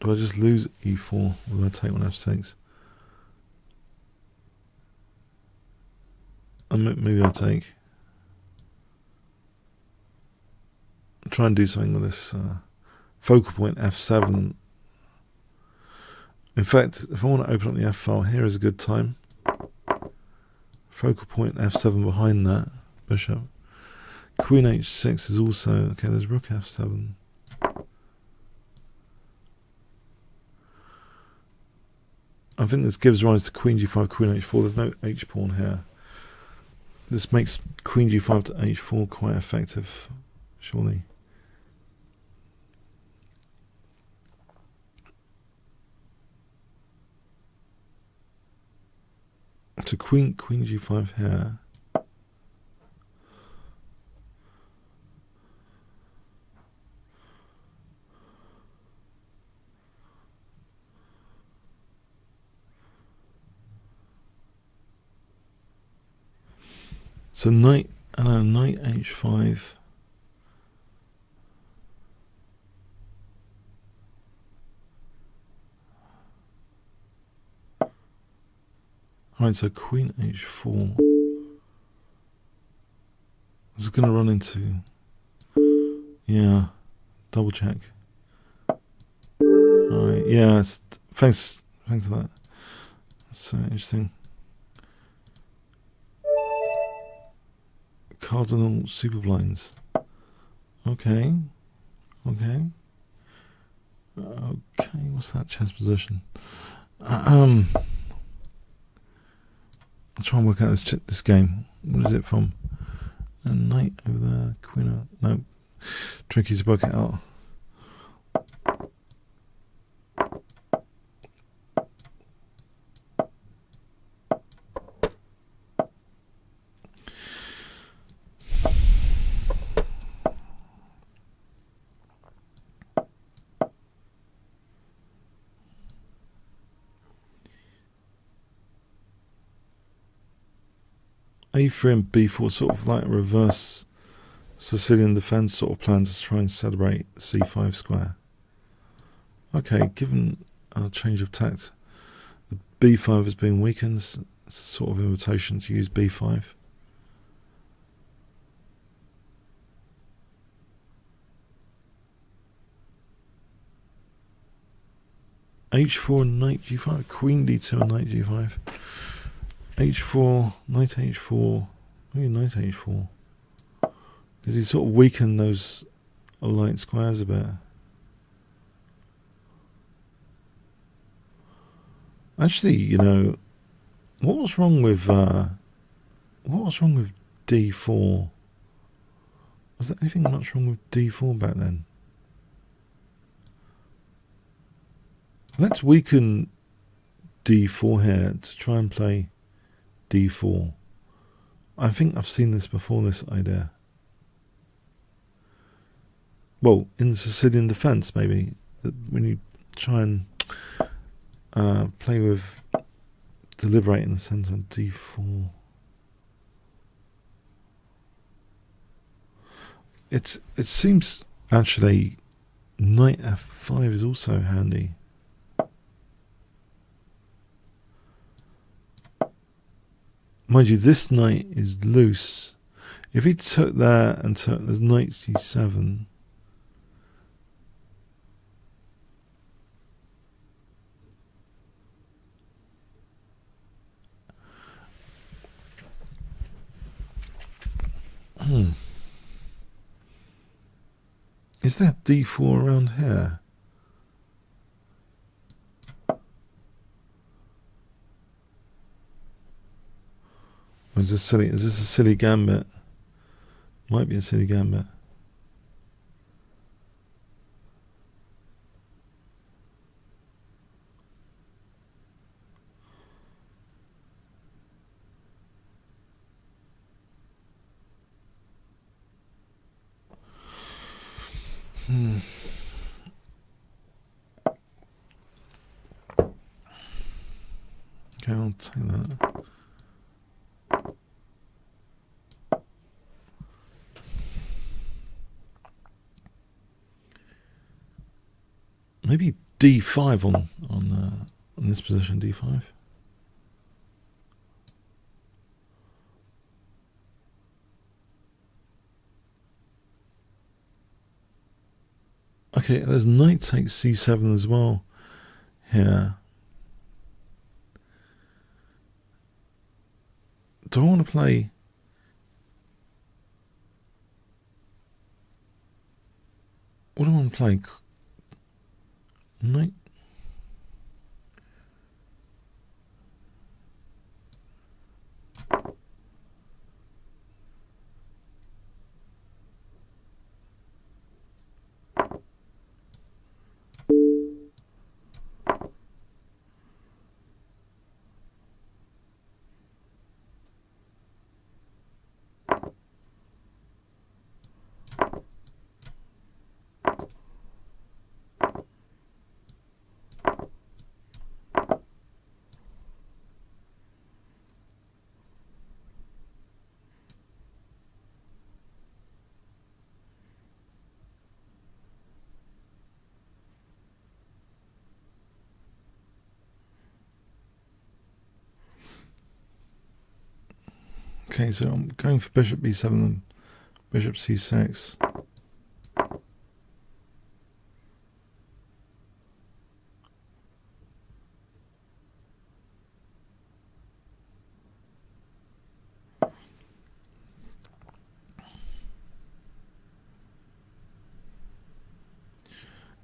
Do I just lose e4 or do I take on f6? Maybe I'll take. Try and do something with this focal point f7. In fact, if I want to open up the f file, here is a good time. Focal point f7 behind that bishop. Queen h6 is also okay. There's rook f7. I think this gives rise to queen g5, queen h4. There's no h pawn here. This makes queen g5 to h4 quite effective, surely. So queen g5 here. So knight h5. Alright, so queen h4. This is going to run into, yeah, double check. Alright, yeah, thanks to that. That's interesting. Cardinal super blinds. Okay. What's that chess position? I'll try and work out this game. What is it from? A knight over there, queen out. No, tricky to work it out. A3 and B4, sort of like a reverse Sicilian defense sort of plan to try and celebrate the C5 square. Okay, given a change of tact, the B5 has been weakened. It's a sort of invitation to use B5. H4 and knight G5, queen D2 and knight G5. H4, knight H4, maybe knight H4. Because he sort of weakened those light squares a bit. Actually, you know, what was wrong with D4? Was there anything much wrong with D4 back then? Let's weaken D4 here to try and play D4. I think I've seen this before, this idea. Well, in the Sicilian defense, maybe, when you try and play with deliberate in the center, D4. It seems actually knight F5 is also handy. Mind you, this knight is loose. If he took that and took, there's knight c7. Is there d4 around here? Or is this silly? Is this a silly gambit? Might be a silly gambit. Okay, I'll take that. Maybe d5 on this position, d5. Okay, there's knight takes c7 as well here. Do I want to play? What do I want to play? Knight. Okay, so I'm going for bishop b7 and bishop c6.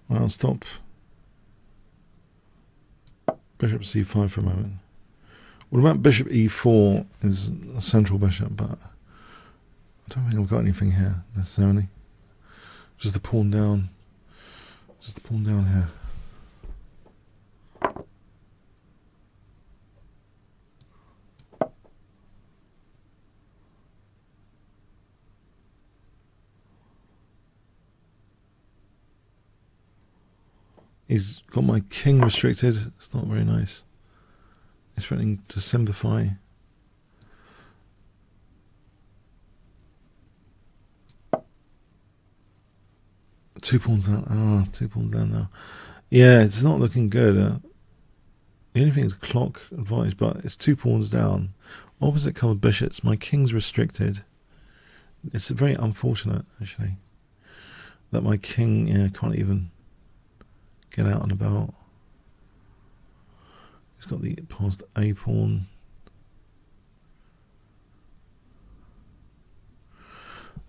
Well, I'll stop bishop c5 for a moment. What about bishop e4 is a central bishop, but I don't think I've got anything here necessarily. Just the pawn down. Just the pawn down here. He's got my king restricted. It's not very nice. He's threatening to simplify. Two pawns down. Two pawns down now. Yeah, it's not looking good. The only thing is clock advantage, but it's 2 pawns down. Opposite coloured bishops. My king's restricted. It's very unfortunate, actually, that my king can't even get out and about. He's got the passed a pawn.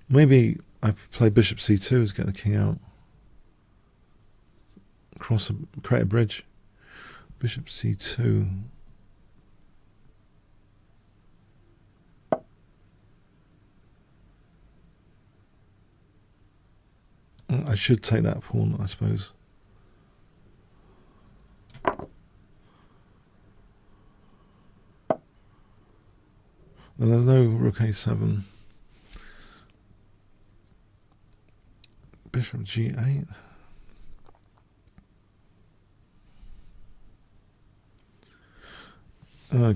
Maybe I play bishop c2 to get the king out. Create a bridge. Bishop c2. I should take that pawn, I suppose. And there's no rook a7. Bishop g8.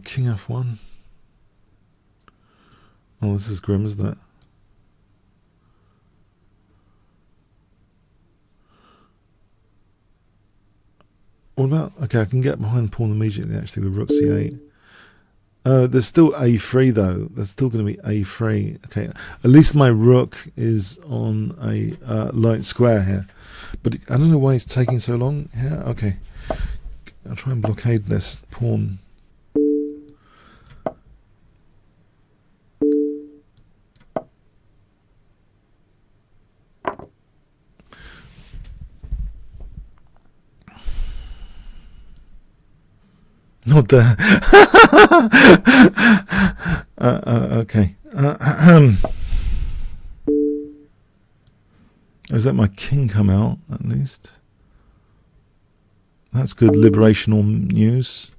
King f1. Oh, this is grim, isn't it? What about... Okay, I can get behind the pawn immediately, actually, with rook c8. There's still a3 though. There's still going to be a3. Okay, at least my rook is on a light square here. But I don't know why it's taking so long here. Okay, I'll try and blockade this pawn. Not there. Okay. Is that my king come out at least? That's good liberational news.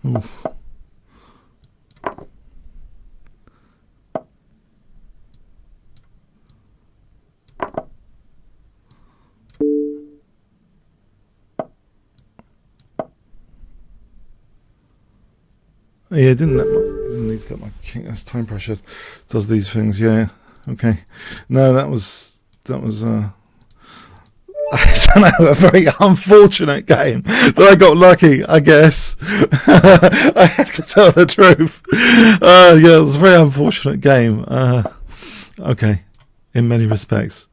Oof. Yeah, didn't need to let my king. That's time pressure. Does these things? Yeah. Okay. No, that was. A very unfortunate game that I got lucky, I guess. I have to tell the truth. Yeah, it was a very unfortunate game. Okay, in many respects.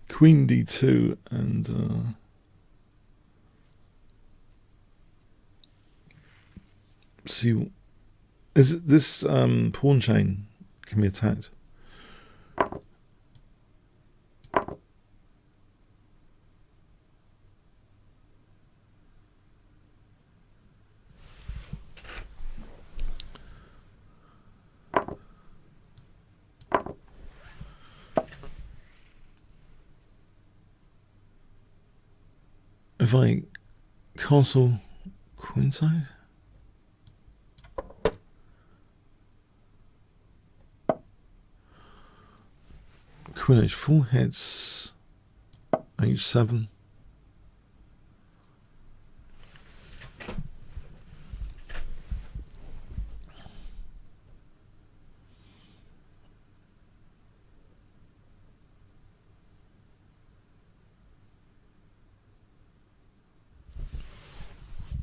Queen d2 and see, is this pawn chain can be attacked? If I castle queenside, queen h4 hits h7.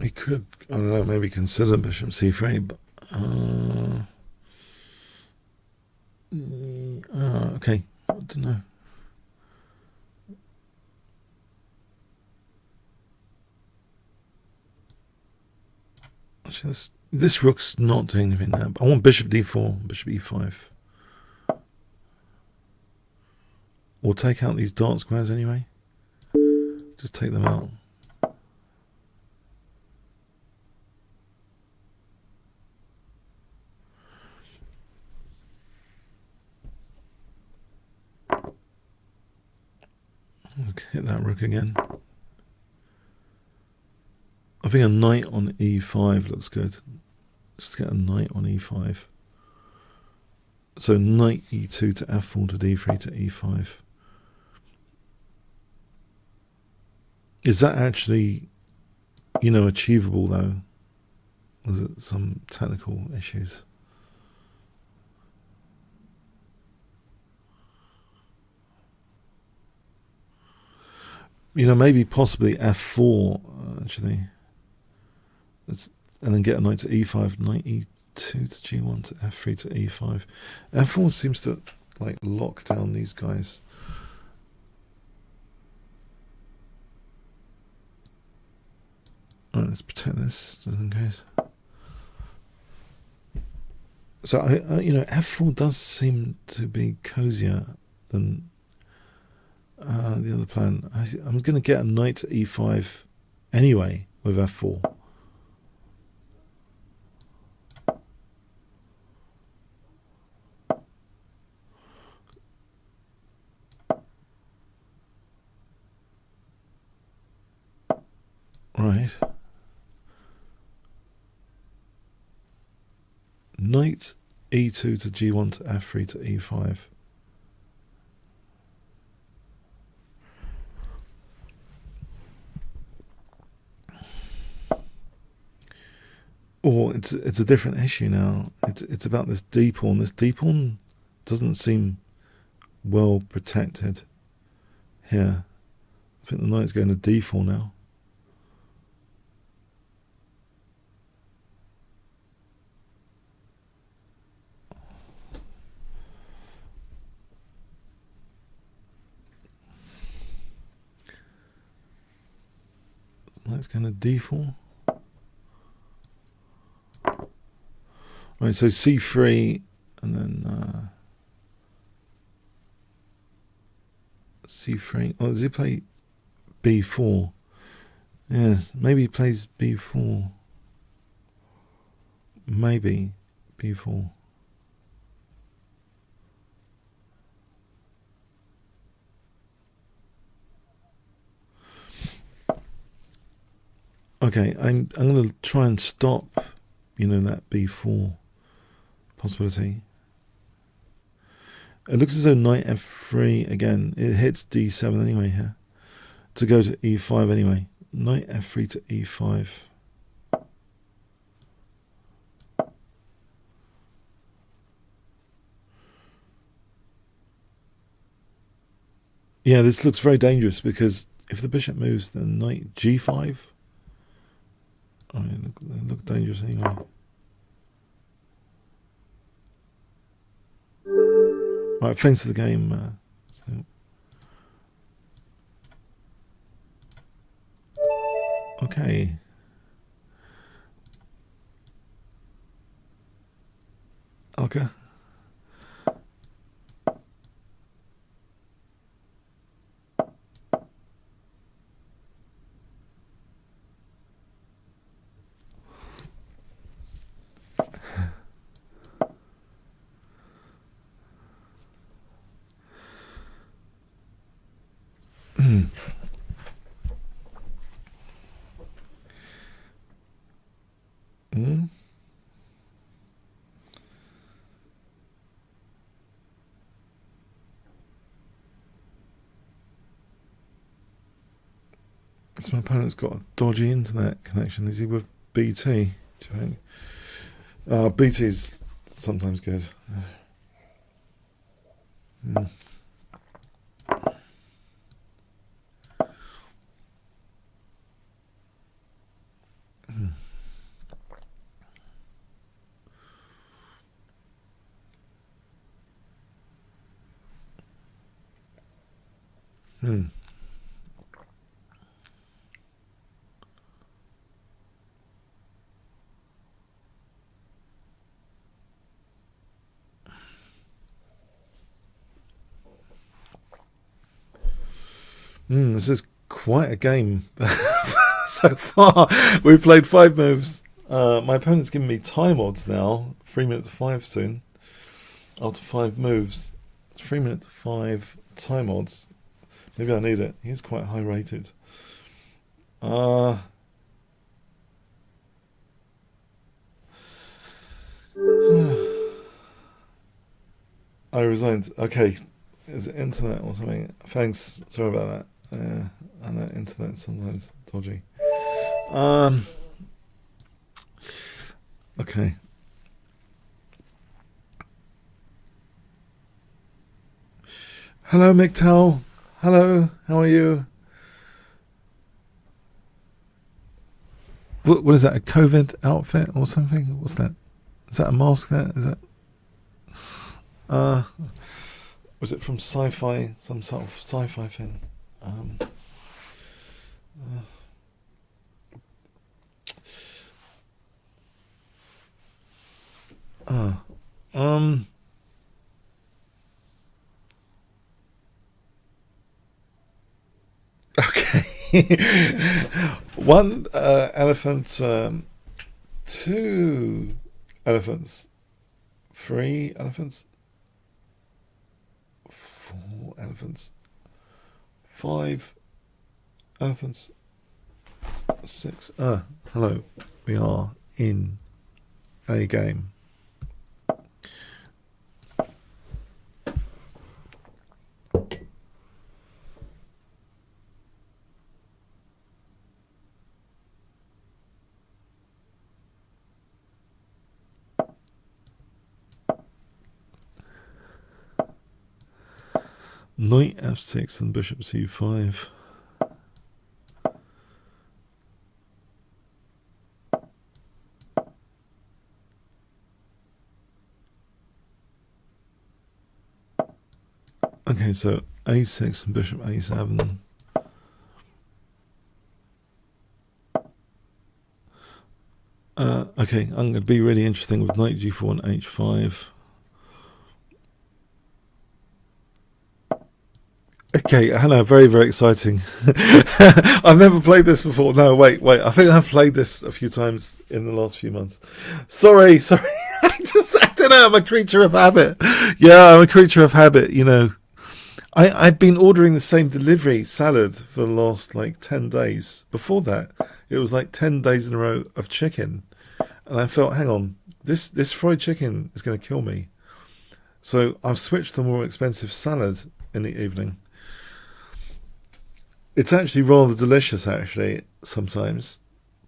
He could, I don't know, maybe consider bishop c3, but okay, I don't know. Actually, this rook's not doing anything now. I want bishop d4, bishop e5. We'll take out these dark squares anyway. Just take them out. Hit that rook again. I think a knight on e5 looks good. Just get a knight on e5. So knight e2 to f4 to d3 to e5. Is that actually, achievable though? Was it some technical issues? Maybe possibly f4 actually. And then get a knight to e5, knight e2 to g1 to f3 to e5. f4 seems to lock down these guys. Alright, let's protect this just in case. So f4 does seem to be cozier than the other plan. I'm going to get a knight to e5 anyway with f4. Right. Knight e2 to g1 to f3 to e5. Or it's a different issue now. It's about this d pawn. This d pawn doesn't seem well protected here. I think the knight's going to d4 now. Knight's going to d4. Right, so c3 and then c3. Oh, does he play b4? Yes, maybe he plays b4. Maybe b4. Okay, I'm going to try and stop, that b4 possibility. It looks as though knight f3 again. It hits d7 anyway here. To go to e5 anyway. Knight f3 to e5. Yeah, this looks very dangerous because if the bishop moves, then knight g5. I mean, they look dangerous anyway. Right, fence of the game. Okay. Okay. So my opponent's got a dodgy internet connection. Is he with BT? Do you think? BT's sometimes good. This is quite a game so far. We've played 5 moves. My opponent's giving me time odds now. 3 minutes 5 soon. After 5 moves. 3 minutes 5 time odds. Maybe I need it. He's quite high rated. I resigned. Okay. Is it internet or something? Thanks. Sorry about that. I know internet's sometimes dodgy. Okay. Hello, McTowell. Hello, how are you? What is that? A COVID outfit or something? What's that? Is that a mask there? Is that? Was it from sci-fi? Some sort of sci-fi thing? One elephant, two elephants, three elephants, four elephants, five elephants, six. Hello. We are in a game. Knight f6 and bishop c5. Okay, so a6 and bishop a7. Okay, I'm going to be really interesting with knight g4 and h5. Okay, I know, very, very exciting. I've never played this before. No, wait. I think I've played this a few times in the last few months. Sorry. I don't know, I'm a creature of habit. Yeah, I'm a creature of habit, you know. I've been ordering the same delivery salad for the last, 10 days. Before that, it was 10 days in a row of chicken. And I felt, hang on, this fried chicken is going to kill me. So I've switched to a more expensive salad in the evening. It's actually rather delicious, actually, sometimes.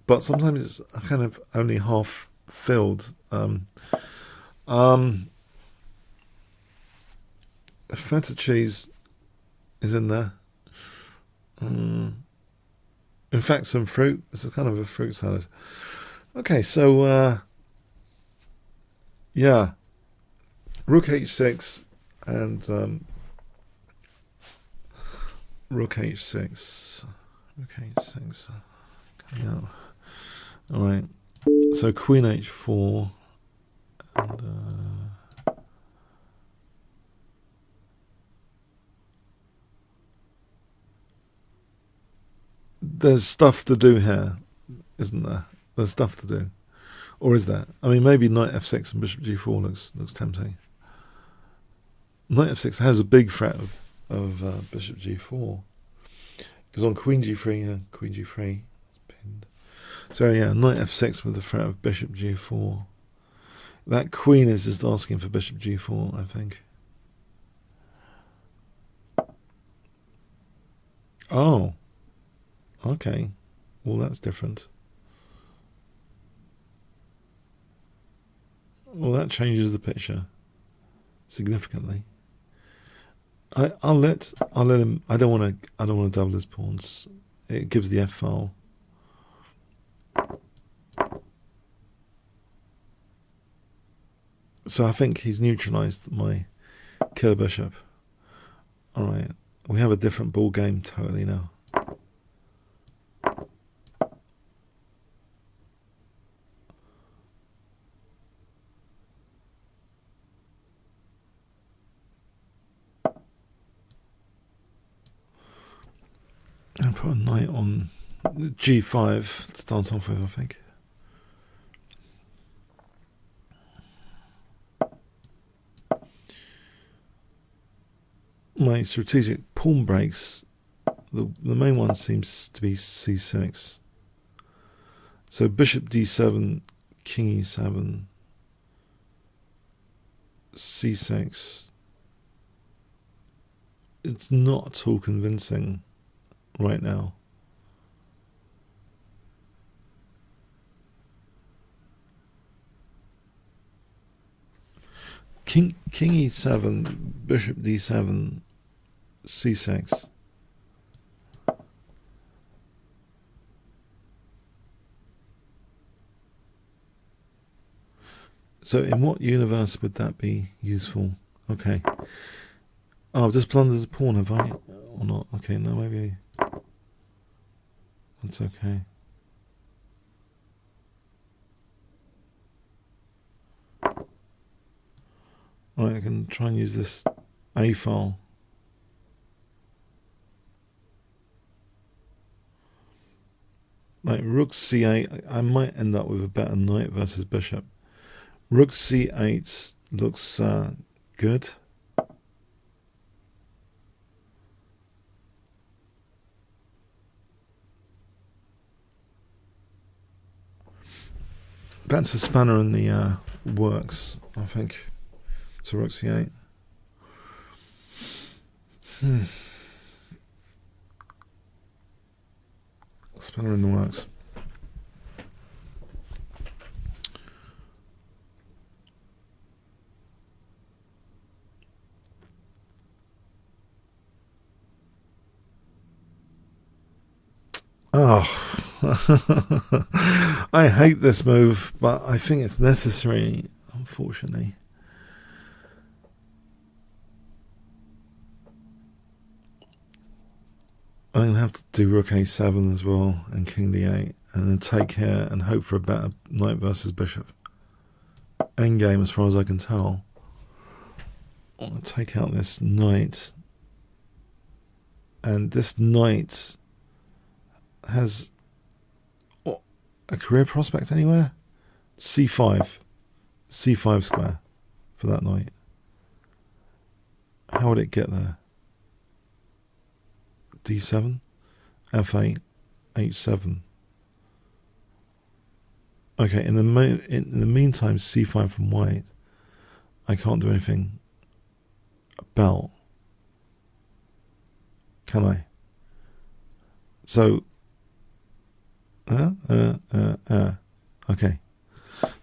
But sometimes it's kind of only half filled. Feta cheese is in there. In fact, some fruit. This is kind of a fruit salad. Okay, so, yeah. Rook h6 and Rook h6. Rook h6. Coming out. Alright. So Queen h4. And there's stuff to do here, isn't there? There's stuff to do. Or is there? I mean, maybe knight f6 and bishop g4 looks tempting. Knight f6 has a big threat of bishop g4. Because on queen g3, queen g3 is pinned. So yeah, knight f6 with the threat of bishop g4. That queen is just asking for bishop g4, I think. Oh. Okay. Well, that's different. Well, that changes the picture significantly. I'll let him. I don't want to double his pawns. It gives the f file. So I think he's neutralized my killer bishop. All right, we have a different ball game totally now. And put a knight on g5 to start off with, I think. My strategic pawn breaks, the main one seems to be c6. So bishop d7, king e7, c6. It's not at all convincing right now. King e7, bishop d7, c6. So in what universe would that be useful? Okay. Oh, I've just blundered the pawn, have I? Or not? Okay, no, maybe that's okay. Alright, I can try and use this A file. like rook c8, I might end up with a better knight versus bishop. Rook c8 looks good. That's a spanner in the works, I think. To rook c8. Spanner in the works. Oh, I hate this move, but I think it's necessary, unfortunately. I'm going to have to do rook a7 as well, and king d8, and then take here and hope for a better knight versus bishop. Endgame, as far as I can tell. I'm going to take out this knight, and this knight has a career prospect anywhere? c5 square for that knight. How would it get there? d7, f8, h7. Okay, in the meantime, c5 from white, I can't do anything about, can I? So okay,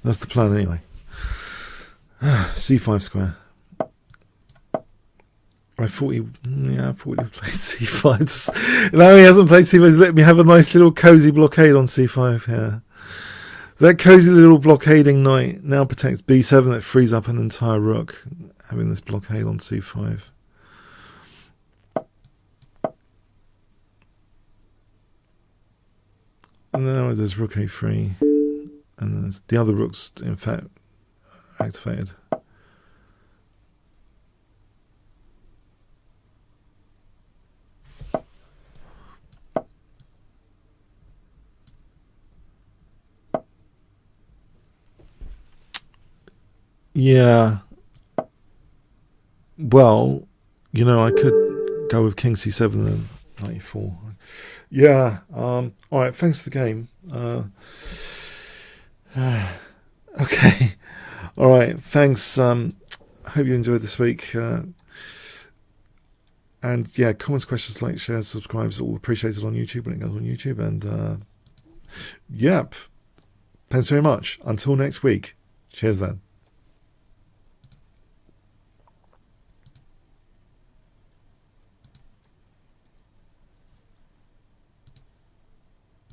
that's the plan anyway. c5 square. I thought he would play c5. No, he hasn't played c5. He's let me have a nice little cozy blockade on c5 here. That cozy little blockading knight now protects b7. That frees up an entire rook, having this blockade on c5. And then there's rook a3, and there's the other rooks, in fact, activated. Yeah. Well, you know, I could go with king c7 and 94. Yeah. All right. Thanks for the game. Okay. All right. Thanks. Hope you enjoyed this week. And yeah, comments, questions, likes, shares, subscribes, all appreciated on YouTube when it goes on YouTube. And yep. Thanks very much. Until next week. Cheers then.